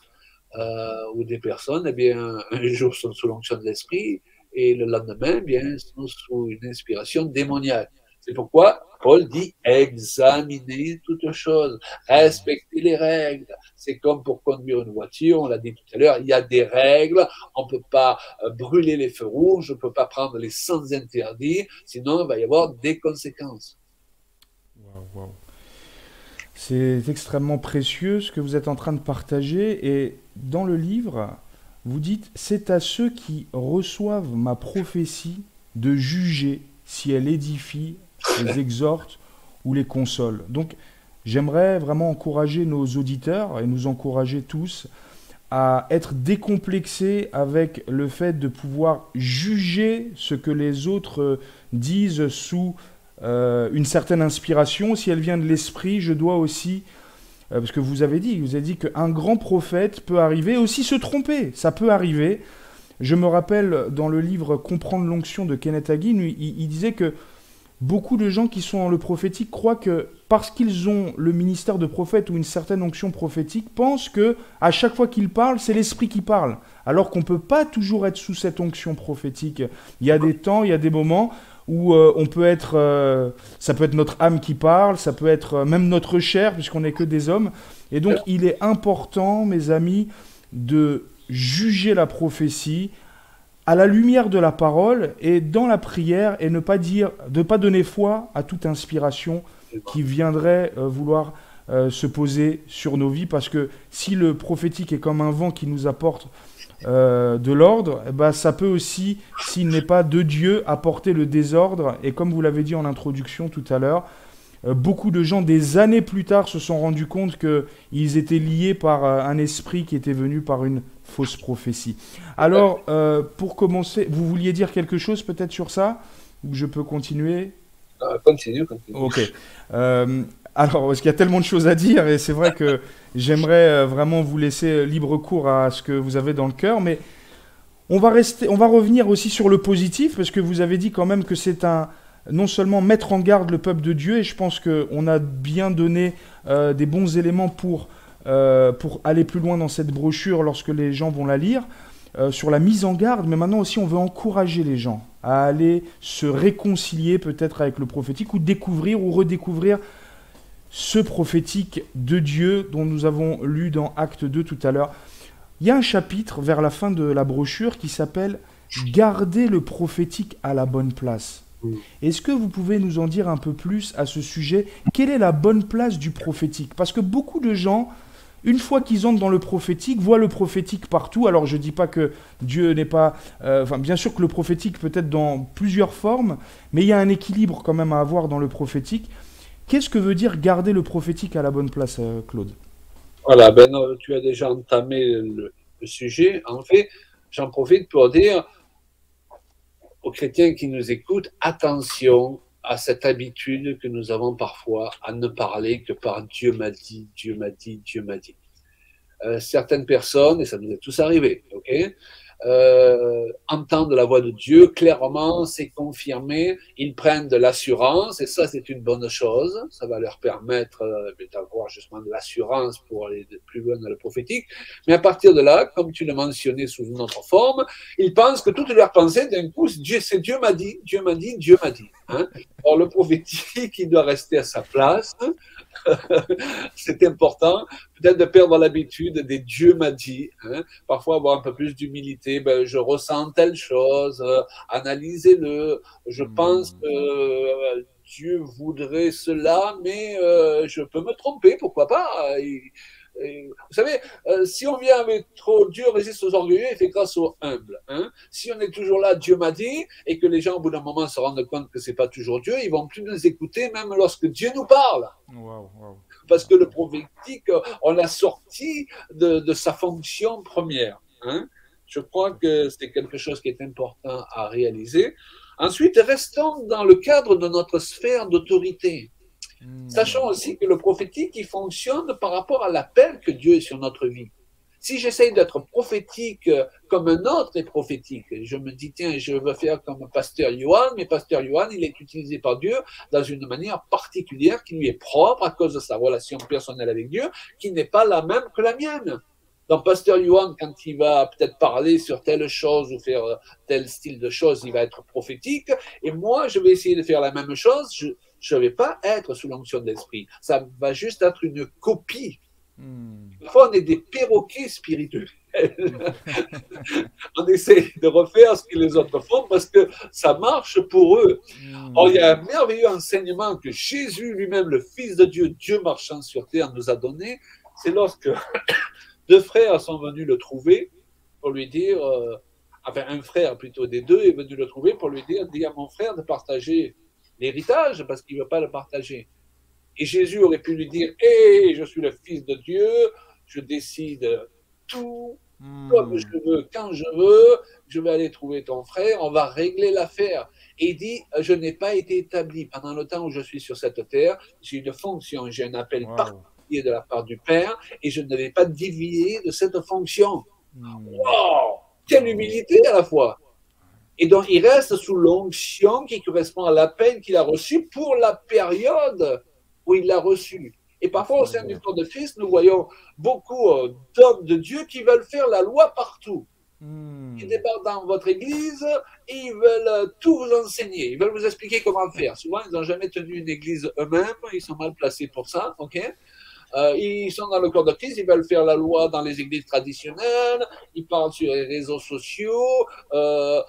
où des personnes, eh bien, un jour sont sous l'onction de l'esprit, et le lendemain, eh bien, sont sous une inspiration démoniaque. C'est pourquoi Paul dit examiner toutes choses, respecter les règles. C'est comme pour conduire une voiture, on l'a dit tout à l'heure, il y a des règles, on ne peut pas brûler les feux rouges, on ne peut pas prendre les sens interdits, sinon il va y avoir des conséquences. Wow, wow. C'est extrêmement précieux ce que vous êtes en train de partager et dans le livre, vous dites c'est à ceux qui reçoivent ma prophétie de juger si elle édifie, les exhorte ou les console. Donc j'aimerais vraiment encourager nos auditeurs et nous encourager tous à être décomplexés avec le fait de pouvoir juger ce que les autres disent sous une certaine inspiration. Si elle vient de l'esprit, je dois aussi, parce que vous avez dit qu'un grand prophète peut arriver, aussi se tromper, ça peut arriver. Je me rappelle dans le livre Comprendre l'onction de Kenneth Hagin, il disait que beaucoup de gens qui sont dans le prophétique croient que parce qu'ils ont le ministère de prophète ou une certaine onction prophétique, pensent que à chaque fois qu'ils parlent, c'est l'esprit qui parle, alors qu'on ne peut pas toujours être sous cette onction prophétique. Il y a des temps, il y a des moments où on peut être, ça peut être notre âme qui parle, ça peut être même notre chair, puisqu'on n'est que des hommes. Et donc, il est important, mes amis, de juger la prophétie à la lumière de la parole et dans la prière, et ne pas donner foi à toute inspiration qui viendrait vouloir se poser sur nos vies, parce que si le prophétique est comme un vent qui nous apporte de l'ordre, eh ben, ça peut aussi, s'il n'est pas de Dieu, apporter le désordre. Et comme vous l'avez dit en introduction tout à l'heure, beaucoup de gens, des années plus tard, se sont rendus compte qu'ils étaient liés par un esprit qui était venu par une fausse prophétie. Alors, pour commencer, vous vouliez dire quelque chose peut-être sur ça? Ou je peux continuer? Continue. Ok. Alors, parce qu'il y a tellement de choses à dire, et c'est vrai que j'aimerais vraiment vous laisser libre cours à ce que vous avez dans le cœur, mais on va revenir aussi sur le positif, parce que vous avez dit quand même que c'est non seulement mettre en garde le peuple de Dieu, et je pense qu'on a bien donné des bons éléments pour aller plus loin dans cette brochure lorsque les gens vont la lire, sur la mise en garde, mais maintenant aussi on veut encourager les gens à aller se réconcilier peut-être avec le prophétique, ou découvrir ou redécouvrir ce prophétique de Dieu dont nous avons lu dans Acte 2 tout à l'heure. Il y a un chapitre vers la fin de la brochure qui s'appelle « Garder le prophétique à la bonne place ». Est-ce que vous pouvez nous en dire un peu plus à ce sujet? Quelle est la bonne place du prophétique? Parce que beaucoup de gens, une fois qu'ils entrent dans le prophétique, voient le prophétique partout. Alors je ne dis pas que Dieu n'est pas... bien sûr que le prophétique peut être dans plusieurs formes, mais il y a un équilibre quand même à avoir dans le prophétique. Qu'est-ce que veut dire garder le prophétique à la bonne place, Claude? Voilà, tu as déjà entamé le sujet. En fait, j'en profite pour dire aux chrétiens qui nous écoutent, attention à cette habitude que nous avons parfois à ne parler que par Dieu m'a dit, Dieu m'a dit, Dieu m'a dit. Certaines personnes, et ça nous est tous arrivé, entendent la voix de Dieu clairement, c'est confirmé, ils prennent de l'assurance, et ça c'est une bonne chose, ça va leur permettre d'avoir justement de l'assurance pour aller plus loin dans le prophétique, mais à partir de là, comme tu l'as mentionné sous une autre forme, ils pensent que toutes leurs pensées d'un coup, c'est Dieu m'a dit, Dieu m'a dit, Dieu m'a dit. Or le prophétique, il doit rester à sa place, c'est important, peut-être de perdre l'habitude des Dieu m'a dit, parfois avoir un peu plus d'humilité, je ressens telle chose, analysez-le, je pense que Dieu voudrait cela, mais je peux me tromper, pourquoi pas. Vous savez, si on vient avec trop, Dieu résiste aux orgueilleux et fait grâce aux humbles. Si on est toujours là, Dieu m'a dit, et que les gens au bout d'un moment se rendent compte que c'est pas toujours Dieu, ils vont plus nous écouter même lorsque Dieu nous parle. Wow. Parce que le prophétique, on l'a sorti de sa fonction première. Hein. Je crois que c'est quelque chose qui est important à réaliser. Ensuite, restons dans le cadre de notre sphère d'autorité. Sachant aussi que le prophétique, il fonctionne par rapport à l'appel que Dieu est sur notre vie. Si j'essaye d'être prophétique comme un autre est prophétique, je me dis, tiens, je veux faire comme pasteur Johan, mais pasteur Johan, il est utilisé par Dieu dans une manière particulière qui lui est propre à cause de sa relation personnelle avec Dieu, qui n'est pas la même que la mienne. Donc, pasteur Johan, quand il va peut-être parler sur telle chose ou faire tel style de choses, il va être prophétique. Et moi, je vais essayer de faire la même chose. Je ne vais pas être sous l'onction de l'esprit. Ça va juste être une copie. Parfois, on est des perroquets spirituels. On essaie de refaire ce que les autres font parce que ça marche pour eux. Or, il y a un merveilleux enseignement que Jésus lui-même, le Fils de Dieu, Dieu marchant sur terre, nous a donné. C'est lorsque deux frères sont venus le trouver pour lui dire, enfin un frère plutôt des deux est venu le trouver pour lui dire, dis à mon frère de partager l'héritage parce qu'il ne veut pas le partager. Et Jésus aurait pu lui dire, hé, je suis le Fils de Dieu, je décide tout comme je veux, quand je vais aller trouver ton frère, on va régler l'affaire. Et il dit, je n'ai pas été établi pendant le temps où je suis sur cette terre, j'ai une fonction, j'ai un appel particulier de la part du Père, et je ne vais pas dévier de cette fonction. Wow! Quelle humilité à la fois! Et donc, il reste sous l'onction qui correspond à l'appel qu'il a reçu pour la période où il l'a reçu. Et parfois, au sein du corps de Christ, nous voyons beaucoup d'hommes de Dieu qui veulent faire la loi partout. Ils débarquent dans votre église et ils veulent tout vous enseigner. Ils veulent vous expliquer comment faire. Souvent, ils n'ont jamais tenu une église eux-mêmes. Ils sont mal placés pour ça. Ok. Ils sont dans le corps de Christ, ils veulent faire la loi dans les églises traditionnelles, ils parlent sur les réseaux sociaux, et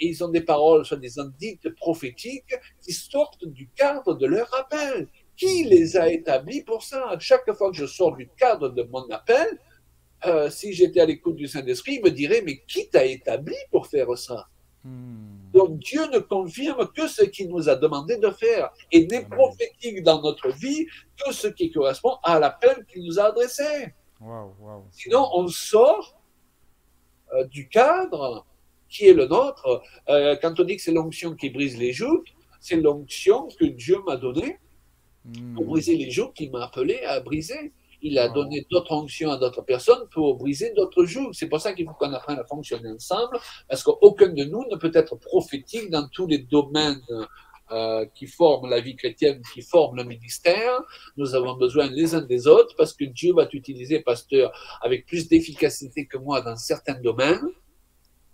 ils ont des paroles soi-disant dites prophétiques qui sortent du cadre de leur appel. Qui les a établis pour ça? Chaque fois que je sors du cadre de mon appel, si j'étais à l'écoute du Saint-Esprit, il me dirait, mais qui t'a établi pour faire ça? Donc Dieu ne confirme que ce qu'il nous a demandé de faire et n'est prophétique dans notre vie que ce qui correspond à l'appel qu'il nous a adressé. Sinon, on sort du cadre qui est le nôtre. Quand on dit que c'est l'onction qui brise les jougs, c'est l'onction que Dieu m'a donnée pour briser les jougs qu'il m'a appelé à briser. Il a donné d'autres onctions à d'autres personnes pour briser d'autres jougs. C'est pour ça qu'il faut qu'on apprenne à fonctionner ensemble, parce qu'aucun de nous ne peut être prophétique dans tous les domaines qui forment la vie chrétienne, qui forment le ministère. Nous avons besoin les uns des autres, parce que Dieu va t'utiliser, pasteur, avec plus d'efficacité que moi dans certains domaines.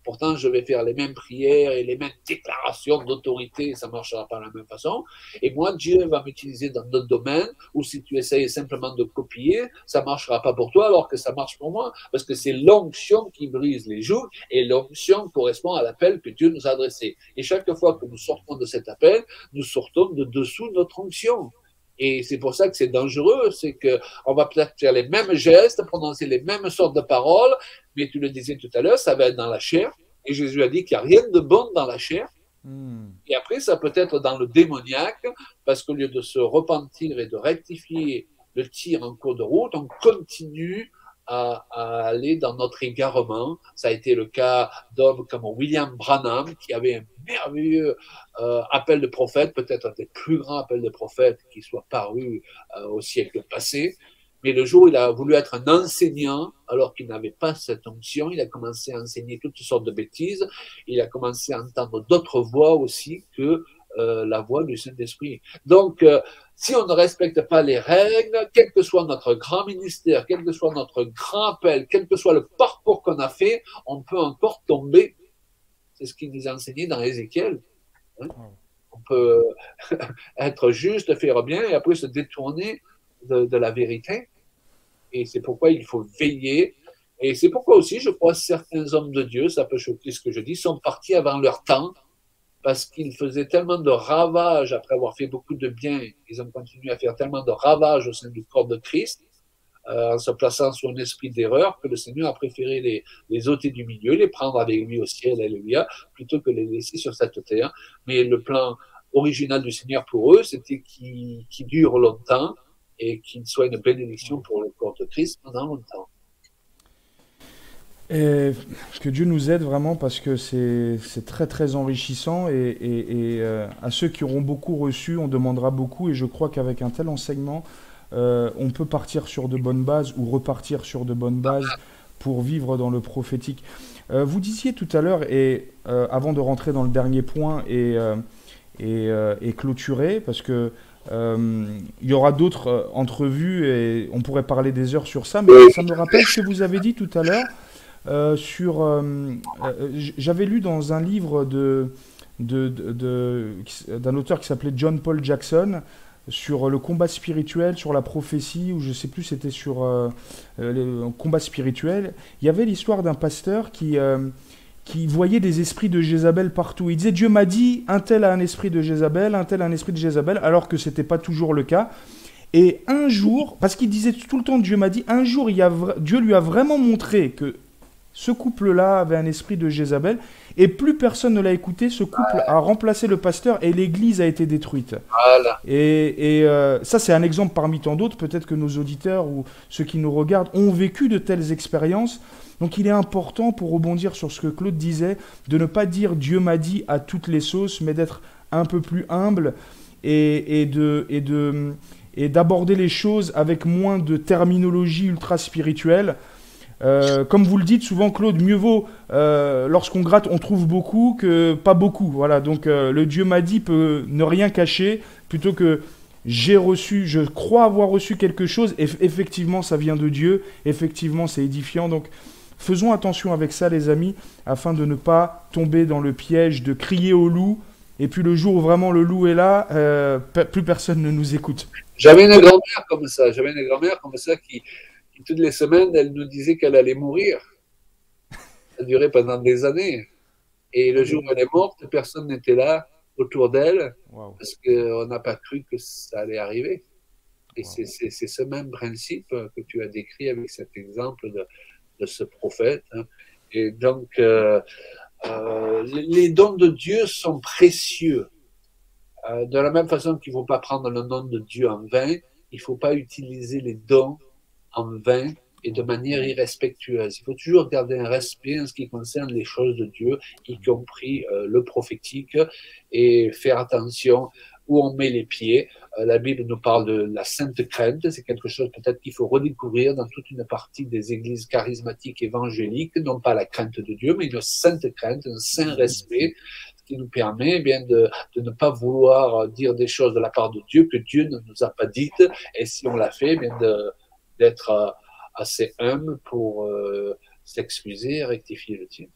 Pourtant, je vais faire les mêmes prières et les mêmes déclarations d'autorité, ça ne marchera pas de la même façon. Et moi, Dieu va m'utiliser dans d'autres domaines où si tu essayes simplement de copier, ça ne marchera pas pour toi alors que ça marche pour moi. Parce que c'est l'onction qui brise les jougs et l'onction correspond à l'appel que Dieu nous a adressé. Et chaque fois que nous sortons de cet appel, nous sortons de dessous notre onction. Et c'est pour ça que c'est dangereux, c'est qu'on va peut-être faire les mêmes gestes, prononcer les mêmes sortes de paroles, mais tu le disais tout à l'heure, ça va être dans la chair. Et Jésus a dit qu'il n'y a rien de bon dans la chair. Et après, ça peut être dans le démoniaque, parce qu'au lieu de se repentir et de rectifier le tir en cours de route, on continue à aller dans notre égarement. Ça a été le cas d'hommes comme William Branham, qui avait un merveilleux appel de prophète, peut-être un des plus grands appels de prophète qui soit paru au siècle passé. Mais le jour où il a voulu être un enseignant, alors qu'il n'avait pas cette onction, il a commencé à enseigner toutes sortes de bêtises. Il a commencé à entendre d'autres voix aussi que la voix du Saint-Esprit. Donc, si on ne respecte pas les règles, quel que soit notre grand ministère, quel que soit notre grand appel, quel que soit le parcours qu'on a fait, on peut encore tomber. C'est ce qu'il nous a enseigné dans Ézéchiel. Hein? On peut être juste, faire bien et après se détourner de la vérité. Et c'est pourquoi il faut veiller. Et c'est pourquoi aussi, je crois, certains hommes de Dieu, ça peut choquer ce que je dis, sont partis avant leur temps parce qu'ils faisaient tellement de ravages après avoir fait beaucoup de bien. Ils ont continué à faire tellement de ravages au sein du corps de Christ, en se plaçant sous un esprit d'erreur, que le Seigneur a préféré les ôter du milieu, les prendre avec lui au ciel, alléluia, plutôt que les laisser sur cette terre. Mais le plan original du Seigneur pour eux, c'était qu'ils durent longtemps et qu'il soit une bénédiction pour le corps de Christ pendant longtemps. Et que Dieu nous aide vraiment parce que c'est très très enrichissant et à ceux qui auront beaucoup reçu, on demandera beaucoup et je crois qu'avec un tel enseignement, on peut partir sur de bonnes bases ou repartir sur de bonnes bases pour vivre dans le prophétique. Vous disiez tout à l'heure, et avant de rentrer dans le dernier point et clôturer, parce que il y aura d'autres entrevues et on pourrait parler des heures sur ça, mais ça me rappelle ce que vous avez dit tout à l'heure j'avais lu dans un livre d'un auteur qui s'appelait John Paul Jackson sur le combat spirituel, sur la prophétie, ou je sais plus, c'était sur le combat spirituel. Il y avait l'histoire d'un pasteur qui voyait des esprits de Jézabel partout. Il disait, Dieu m'a dit, un tel a un esprit de Jézabel, un tel a un esprit de Jézabel, alors que c'était pas toujours le cas. Et un jour, parce qu'il disait tout le temps Dieu m'a dit, un jour Dieu lui a vraiment montré que ce couple-là avait un esprit de Jézabel, et plus personne ne l'a écouté. Ce couple a remplacé le pasteur et l'église a été détruite. Voilà. Ça, c'est un exemple parmi tant d'autres. Peut-être que nos auditeurs ou ceux qui nous regardent ont vécu de telles expériences. Donc il est important, pour rebondir sur ce que Claude disait, de ne pas dire Dieu m'a dit à toutes les sauces, mais d'être un peu plus humble et d'aborder les choses avec moins de terminologie ultra spirituelle. Comme vous le dites souvent, Claude, mieux vaut lorsqu'on gratte, on trouve beaucoup que pas beaucoup. Voilà, donc le Dieu m'a dit peut ne rien cacher, plutôt que j'ai reçu, je crois avoir reçu quelque chose, et effectivement ça vient de Dieu, effectivement c'est édifiant. Donc faisons attention avec ça, les amis, afin de ne pas tomber dans le piège de crier au loup, et puis le jour où vraiment le loup est là, plus personne ne nous écoute. J'avais une grand-mère comme ça, qui toutes les semaines, elle nous disait qu'elle allait mourir. Ça a duré pendant des années. Et le jour où elle est morte, personne n'était là autour d'elle Wow. parce qu'on n'a pas cru que ça allait arriver. Et Wow. c'est ce même principe que tu as décrit avec cet exemple de ce prophète. Et donc, les dons de Dieu sont précieux. De la même façon qu'il ne faut pas prendre le nom de Dieu en vain, il ne faut pas utiliser les dons en vain et de manière irrespectueuse. Il faut toujours garder un respect en ce qui concerne les choses de Dieu, y compris le prophétique, et faire attention où on met les pieds. La Bible nous parle de la sainte crainte, c'est quelque chose peut-être qu'il faut redécouvrir dans toute une partie des églises charismatiques évangéliques, non pas la crainte de Dieu, mais une sainte crainte, un saint respect, qui nous permet de ne pas vouloir dire des choses de la part de Dieu que Dieu ne nous a pas dites, et si on l'a fait, d'être assez humble pour s'excuser et rectifier le tir.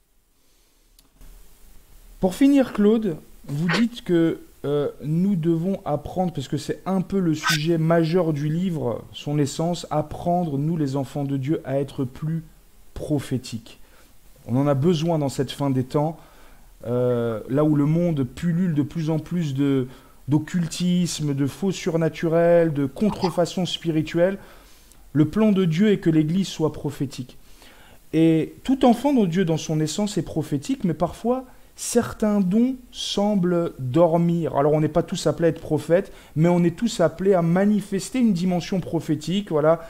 Pour finir, Claude, vous dites que nous devons apprendre, parce que c'est un peu le sujet majeur du livre, son essence, apprendre, nous les enfants de Dieu, à être plus prophétiques. On en a besoin dans cette fin des temps, là où le monde pullule de plus en plus d'occultisme, de faux surnaturels, de contrefaçons spirituelles. Le plan de Dieu est que l'Église soit prophétique. Et tout enfant de Dieu, dans son essence, est prophétique, mais parfois, certains dons semblent dormir. Alors, on n'est pas tous appelés à être prophètes, mais on est tous appelés à manifester une dimension prophétique, voilà,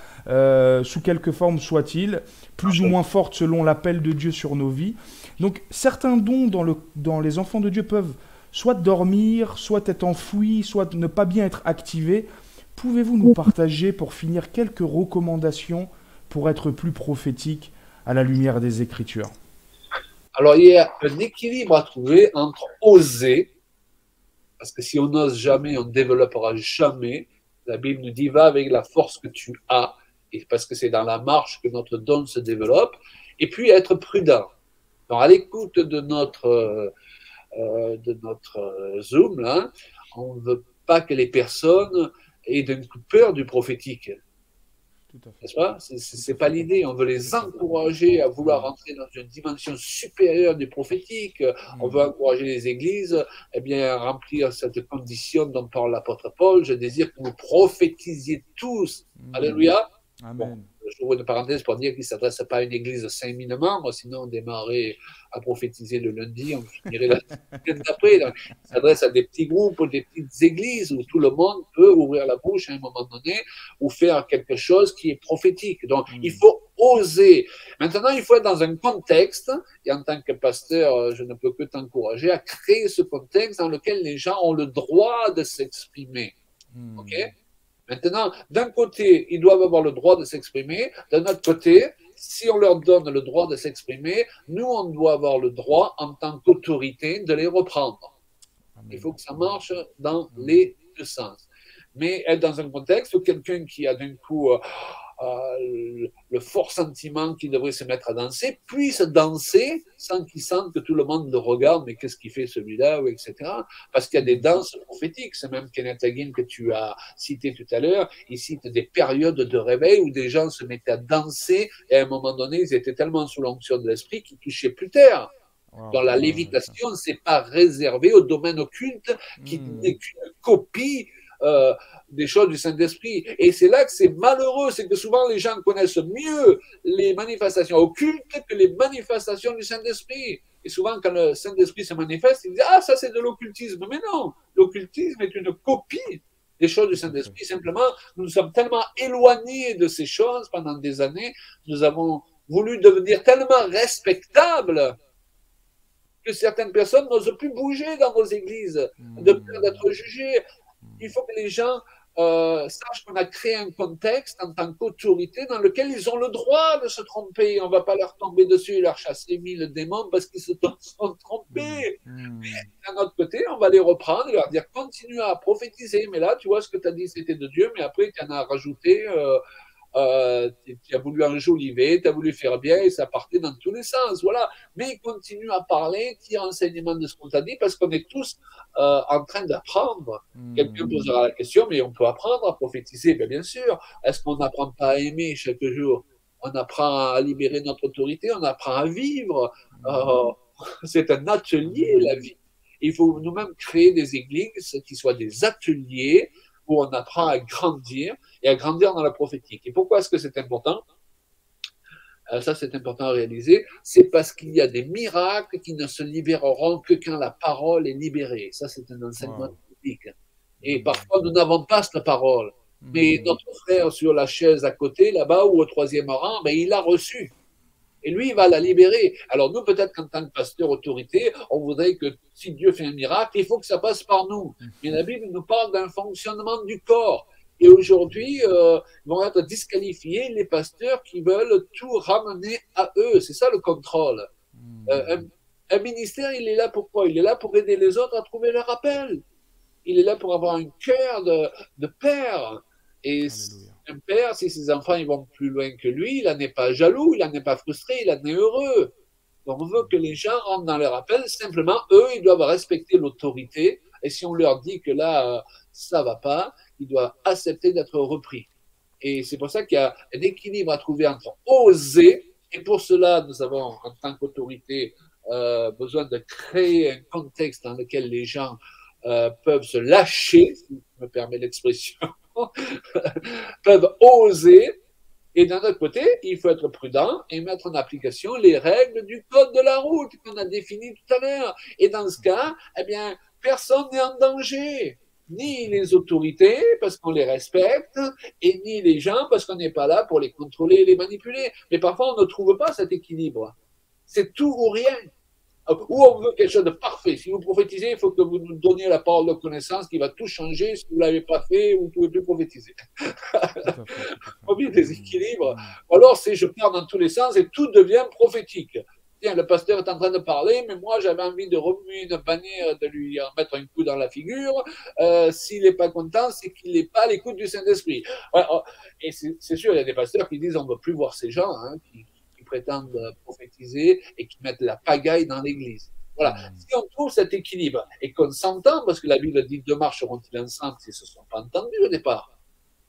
sous quelque forme soit-il, plus ou moins forte selon l'appel de Dieu sur nos vies. Donc, certains dons dans les enfants de Dieu peuvent soit dormir, soit être enfouis, soit ne pas bien être activés. Pouvez-vous nous partager, pour finir, quelques recommandations pour être plus prophétique à la lumière des Écritures? Alors, il y a un équilibre à trouver entre oser, parce que si on n'ose jamais, on ne développera jamais. La Bible nous dit, va avec la force que tu as, et parce que c'est dans la marche que notre don se développe, et puis être prudent. Donc, à l'écoute de notre Zoom, là, on ne veut pas que les personnes aient d'une peur du prophétique. N'est-ce pas? C'est pas l'idée. On veut les encourager à vouloir entrer dans une dimension supérieure du prophétique. On veut encourager les églises à remplir cette condition dont parle l'apôtre Paul. Je désire que vous prophétisiez tous. Alléluia. Amen. Bon, j'ouvre une parenthèse pour dire qu'il ne s'adresse pas à une église de 5000 membres, sinon on démarrait à prophétiser le lundi, on finirait la semaine d'après. Donc, il s'adresse à des petits groupes, des petites églises où tout le monde peut ouvrir la bouche à un moment donné ou faire quelque chose qui est prophétique. Donc, il faut oser. Maintenant, il faut être dans un contexte, et en tant que pasteur, je ne peux que t'encourager à créer ce contexte dans lequel les gens ont le droit de s'exprimer. OK? Maintenant, d'un côté, ils doivent avoir le droit de s'exprimer. D'un autre côté, si on leur donne le droit de s'exprimer, nous, on doit avoir le droit, en tant qu'autorité, de les reprendre. Il faut que ça marche dans les deux sens. Mais être dans un contexte où quelqu'un qui a d'un coup le fort sentiment qu'il devrait se mettre à danser puisse danser sans qu'il sente que tout le monde le regarde, mais qu'est-ce qu'il fait celui-là, ou etc. Parce qu'il y a des danses prophétiques. C'est même Kenneth Hagin que tu as cité tout à l'heure. Il cite des périodes de réveil où des gens se mettaient à danser et à un moment donné, ils étaient tellement sous l'onction de l'esprit qu'ils touchaient plus terre. Dans la lévitation, c'est pas réservé au domaine occulte qui n'est qu'une copie des choses du Saint-Esprit. Et c'est là que c'est malheureux, c'est que souvent les gens connaissent mieux les manifestations occultes que les manifestations du Saint-Esprit. Et souvent, quand le Saint-Esprit se manifeste, ils disent « Ah, ça c'est de l'occultisme ». Mais non, l'occultisme est une copie des choses du Saint-Esprit. Simplement, nous nous sommes tellement éloignés de ces choses pendant des années, nous avons voulu devenir tellement respectables que certaines personnes n'osent plus bouger dans nos églises, de peur d'être jugées. Il faut que les gens sachent qu'on a créé un contexte en tant qu'autorité dans lequel ils ont le droit de se tromper. On ne va pas leur tomber dessus et leur chasser 1000 démons parce qu'ils se sont trompés. Mais d'un autre côté, on va les reprendre et leur dire continue à prophétiser. Mais là, tu vois, ce que tu as dit, c'était de Dieu, mais après, tu en as rajouté. Tu as voulu enjoliver, tu as voulu faire bien et ça partait dans tous les sens. Voilà. Mais continue à parler, tire enseignement de ce qu'on t'a dit parce qu'on est tous en train d'apprendre. Quelqu'un posera la question, mais on peut apprendre à prophétiser, bien sûr. Est-ce qu'on n'apprend pas à aimer chaque jour? On apprend à libérer notre autorité, on apprend à vivre. C'est un atelier, la vie. Il faut nous-mêmes créer des églises qui soient des ateliers où on apprend à grandir et à grandir dans la prophétique. Et pourquoi est-ce que c'est important? Ça, c'est important à réaliser. C'est parce qu'il y a des miracles qui ne se libéreront que quand la parole est libérée. Ça, c'est un enseignement biblique. Et parfois, nous n'avons pas cette parole. Mais notre frère sur la chaise à côté, là-bas, ou au troisième rang, il l'a reçu. Et lui, il va la libérer. Alors nous, peut-être qu'en tant que pasteur autorité, on voudrait que si Dieu fait un miracle, il faut que ça passe par nous. Mais la Bible nous parle d'un fonctionnement du corps. Et aujourd'hui, ils vont être disqualifiés les pasteurs qui veulent tout ramener à eux. C'est ça le contrôle. Un ministère, il est là pour quoi? Il est là pour aider les autres à trouver leur appel. Il est là pour avoir un cœur de père. Et un père, si ses enfants ils vont plus loin que lui, il n'en est pas jaloux, il n'en est pas frustré, il en est heureux. Donc on veut que les gens rentrent dans leur appel. Simplement, eux, ils doivent respecter l'autorité. Et si on leur dit que là, ça va pas, ils doivent accepter d'être repris. Et c'est pour ça qu'il y a un équilibre à trouver entre oser, et pour cela, nous avons, en tant qu'autorité, besoin de créer un contexte dans lequel les gens peuvent se lâcher, si je me permets l'expression, peuvent oser. Et d'un autre côté, il faut être prudent et mettre en application les règles du code de la route qu'on a défini tout à l'heure. Et dans ce cas, personne n'est en danger. Ni les autorités, parce qu'on les respecte, et ni les gens, parce qu'on n'est pas là pour les contrôler et les manipuler. Mais parfois, on ne trouve pas cet équilibre. C'est tout ou rien. Ou on veut quelque chose de parfait. Si vous prophétisez, il faut que vous nous donniez la parole de connaissance qui va tout changer. Si vous ne l'avez pas fait, vous ne pouvez plus prophétiser. On vit des équilibres. Ou alors, c'est je pars dans tous les sens et tout devient prophétique. Tiens, le pasteur est en train de parler, mais moi, j'avais envie de remuer une bannière, de lui mettre un coup dans la figure. S'il n'est pas content, c'est qu'il n'est pas à l'écoute du Saint-Esprit. Et c'est sûr, il y a des pasteurs qui disent on ne veut plus voir ces gens qui prétendent prophétiser et qui mettent la pagaille dans l'église. Voilà. Si on trouve cet équilibre et qu'on s'entend, parce que la Bible dit deux marcheront-ils ensemble s'ils ne se sont pas entendus au départ.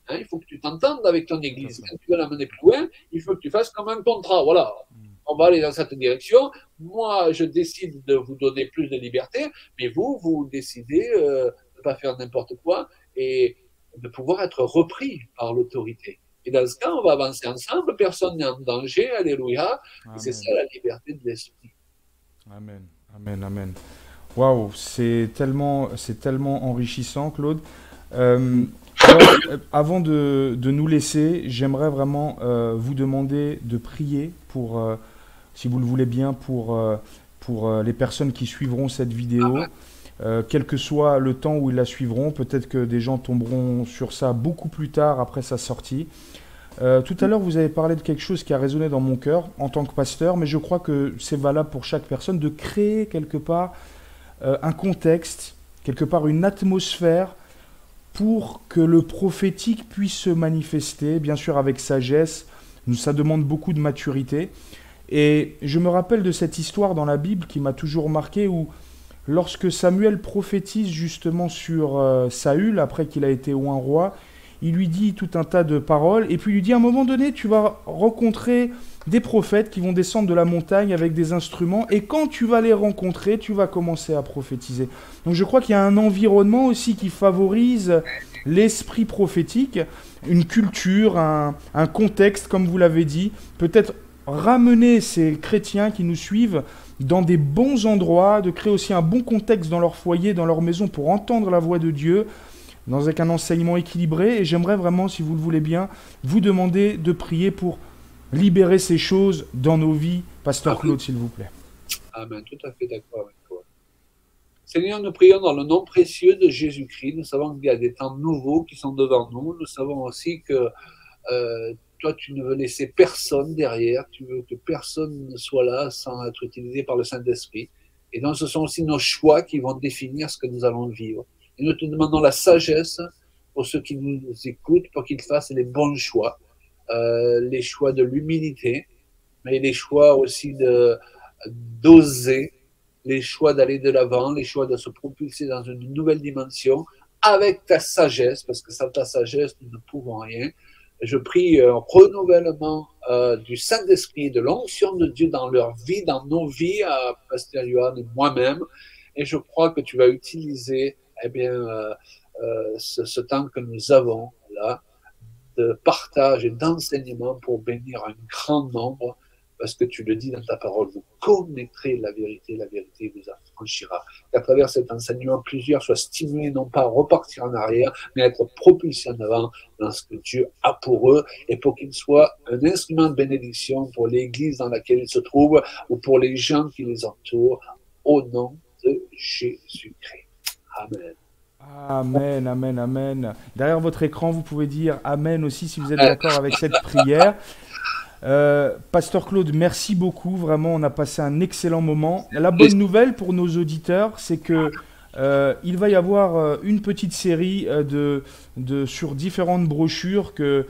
Il faut que tu t'entendes avec ton église. Quand tu veux l'amener plus loin, il faut que tu fasses comme un contrat. Voilà. On va aller dans cette direction. Moi, je décide de vous donner plus de liberté, mais vous décidez de ne pas faire n'importe quoi et de pouvoir être repris par l'autorité. Et dans ce cas, on va avancer ensemble, personne n'est en danger, alléluia. Et c'est ça la liberté de l'esprit. Amen, amen, amen. Waouh, c'est tellement enrichissant, Claude. Alors, avant de nous laisser, j'aimerais vraiment vous demander de prier pour, si vous le voulez bien, pour les personnes qui suivront cette vidéo. Quel que soit le temps où ils la suivront, peut-être que des gens tomberont sur ça beaucoup plus tard après sa sortie. Tout à l'heure, vous avez parlé de quelque chose qui a résonné dans mon cœur en tant que pasteur, mais je crois que c'est valable pour chaque personne de créer quelque part un contexte, quelque part une atmosphère pour que le prophétique puisse se manifester, bien sûr avec sagesse. Ça demande beaucoup de maturité. Et je me rappelle de cette histoire dans la Bible qui m'a toujours marqué où lorsque Samuel prophétise justement sur Saül, après qu'il a été oint roi, il lui dit tout un tas de paroles, et puis il lui dit à un moment donné, tu vas rencontrer des prophètes qui vont descendre de la montagne avec des instruments, et quand tu vas les rencontrer, tu vas commencer à prophétiser. Donc je crois qu'il y a un environnement aussi qui favorise l'esprit prophétique, une culture, un contexte, comme vous l'avez dit, peut-être ramener ces chrétiens qui nous suivent dans des bons endroits, de créer aussi un bon contexte dans leur foyer, dans leur maison pour entendre la voix de Dieu, avec un enseignement équilibré. Et j'aimerais vraiment, si vous le voulez bien, vous demander de prier pour libérer ces choses dans nos vies. Pasteur Claude, s'il vous plaît. Amen, tout à fait d'accord avec toi. Seigneur, nous prions dans le nom précieux de Jésus-Christ. Nous savons qu'il y a des temps nouveaux qui sont devant nous. Nous savons aussi que toi, tu ne veux laisser personne derrière. Tu veux que personne ne soit là sans être utilisé par le Saint-Esprit. Et donc, ce sont aussi nos choix qui vont définir ce que nous allons vivre. Et nous te demandons la sagesse pour ceux qui nous écoutent, pour qu'ils fassent les bons choix, les choix de l'humilité, mais les choix aussi d'oser, les choix d'aller de l'avant, les choix de se propulser dans une nouvelle dimension avec ta sagesse, parce que sans ta sagesse, nous ne pouvons rien. Je prie un renouvellement du Saint-Esprit, de l'onction de Dieu dans leur vie, dans nos vies, à Pasteur Johan et moi-même. Et je crois que tu vas utiliser ce temps que nous avons là de partage et d'enseignement pour bénir un grand nombre, parce que tu le dis dans ta parole, vous connaîtrez la vérité vous affranchira. Qu'à travers cet enseignement, plusieurs soient stimulés, non pas à repartir en arrière, mais à être propulsés en avant dans ce que Dieu a pour eux, et pour qu'ils soient un instrument de bénédiction pour l'église dans laquelle ils se trouvent, ou pour les gens qui les entourent, au nom de Jésus-Christ. Amen. Amen, amen, amen. Derrière votre écran, vous pouvez dire Amen aussi si vous êtes d'accord avec cette prière. Pasteur Claude, merci beaucoup. Vraiment, on a passé un excellent moment. La bonne nouvelle pour nos auditeurs, c'est que il va y avoir une petite série sur différentes brochures que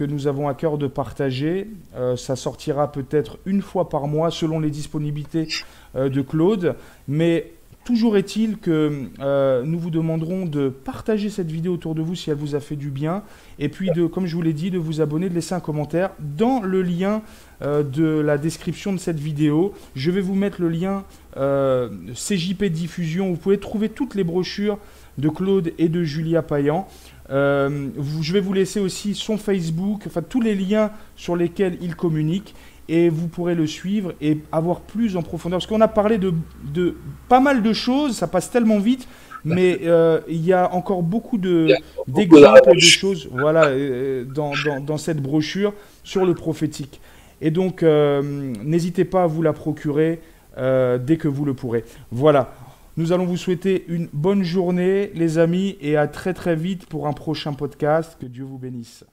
nous avons à cœur de partager. Ça sortira peut-être une fois par mois selon les disponibilités de Claude. Mais toujours est-il que nous vous demanderons de partager cette vidéo autour de vous si elle vous a fait du bien. Et puis, comme je vous l'ai dit, de vous abonner, de laisser un commentaire dans le lien de la description de cette vidéo. Je vais vous mettre le lien CJP Diffusion. Vous pouvez trouver toutes les brochures de Claude et de Julia Payan. Je vais vous laisser aussi son Facebook, enfin tous les liens sur lesquels il communique. Et vous pourrez le suivre et avoir plus en profondeur. Parce qu'on a parlé de pas mal de choses, ça passe tellement vite, mais il y a encore beaucoup d'exemples de choses voilà, dans cette brochure sur le prophétique. Et donc, n'hésitez pas à vous la procurer dès que vous le pourrez. Voilà, nous allons vous souhaiter une bonne journée, les amis, et à très très vite pour un prochain podcast. Que Dieu vous bénisse.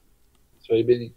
Soyez bénis.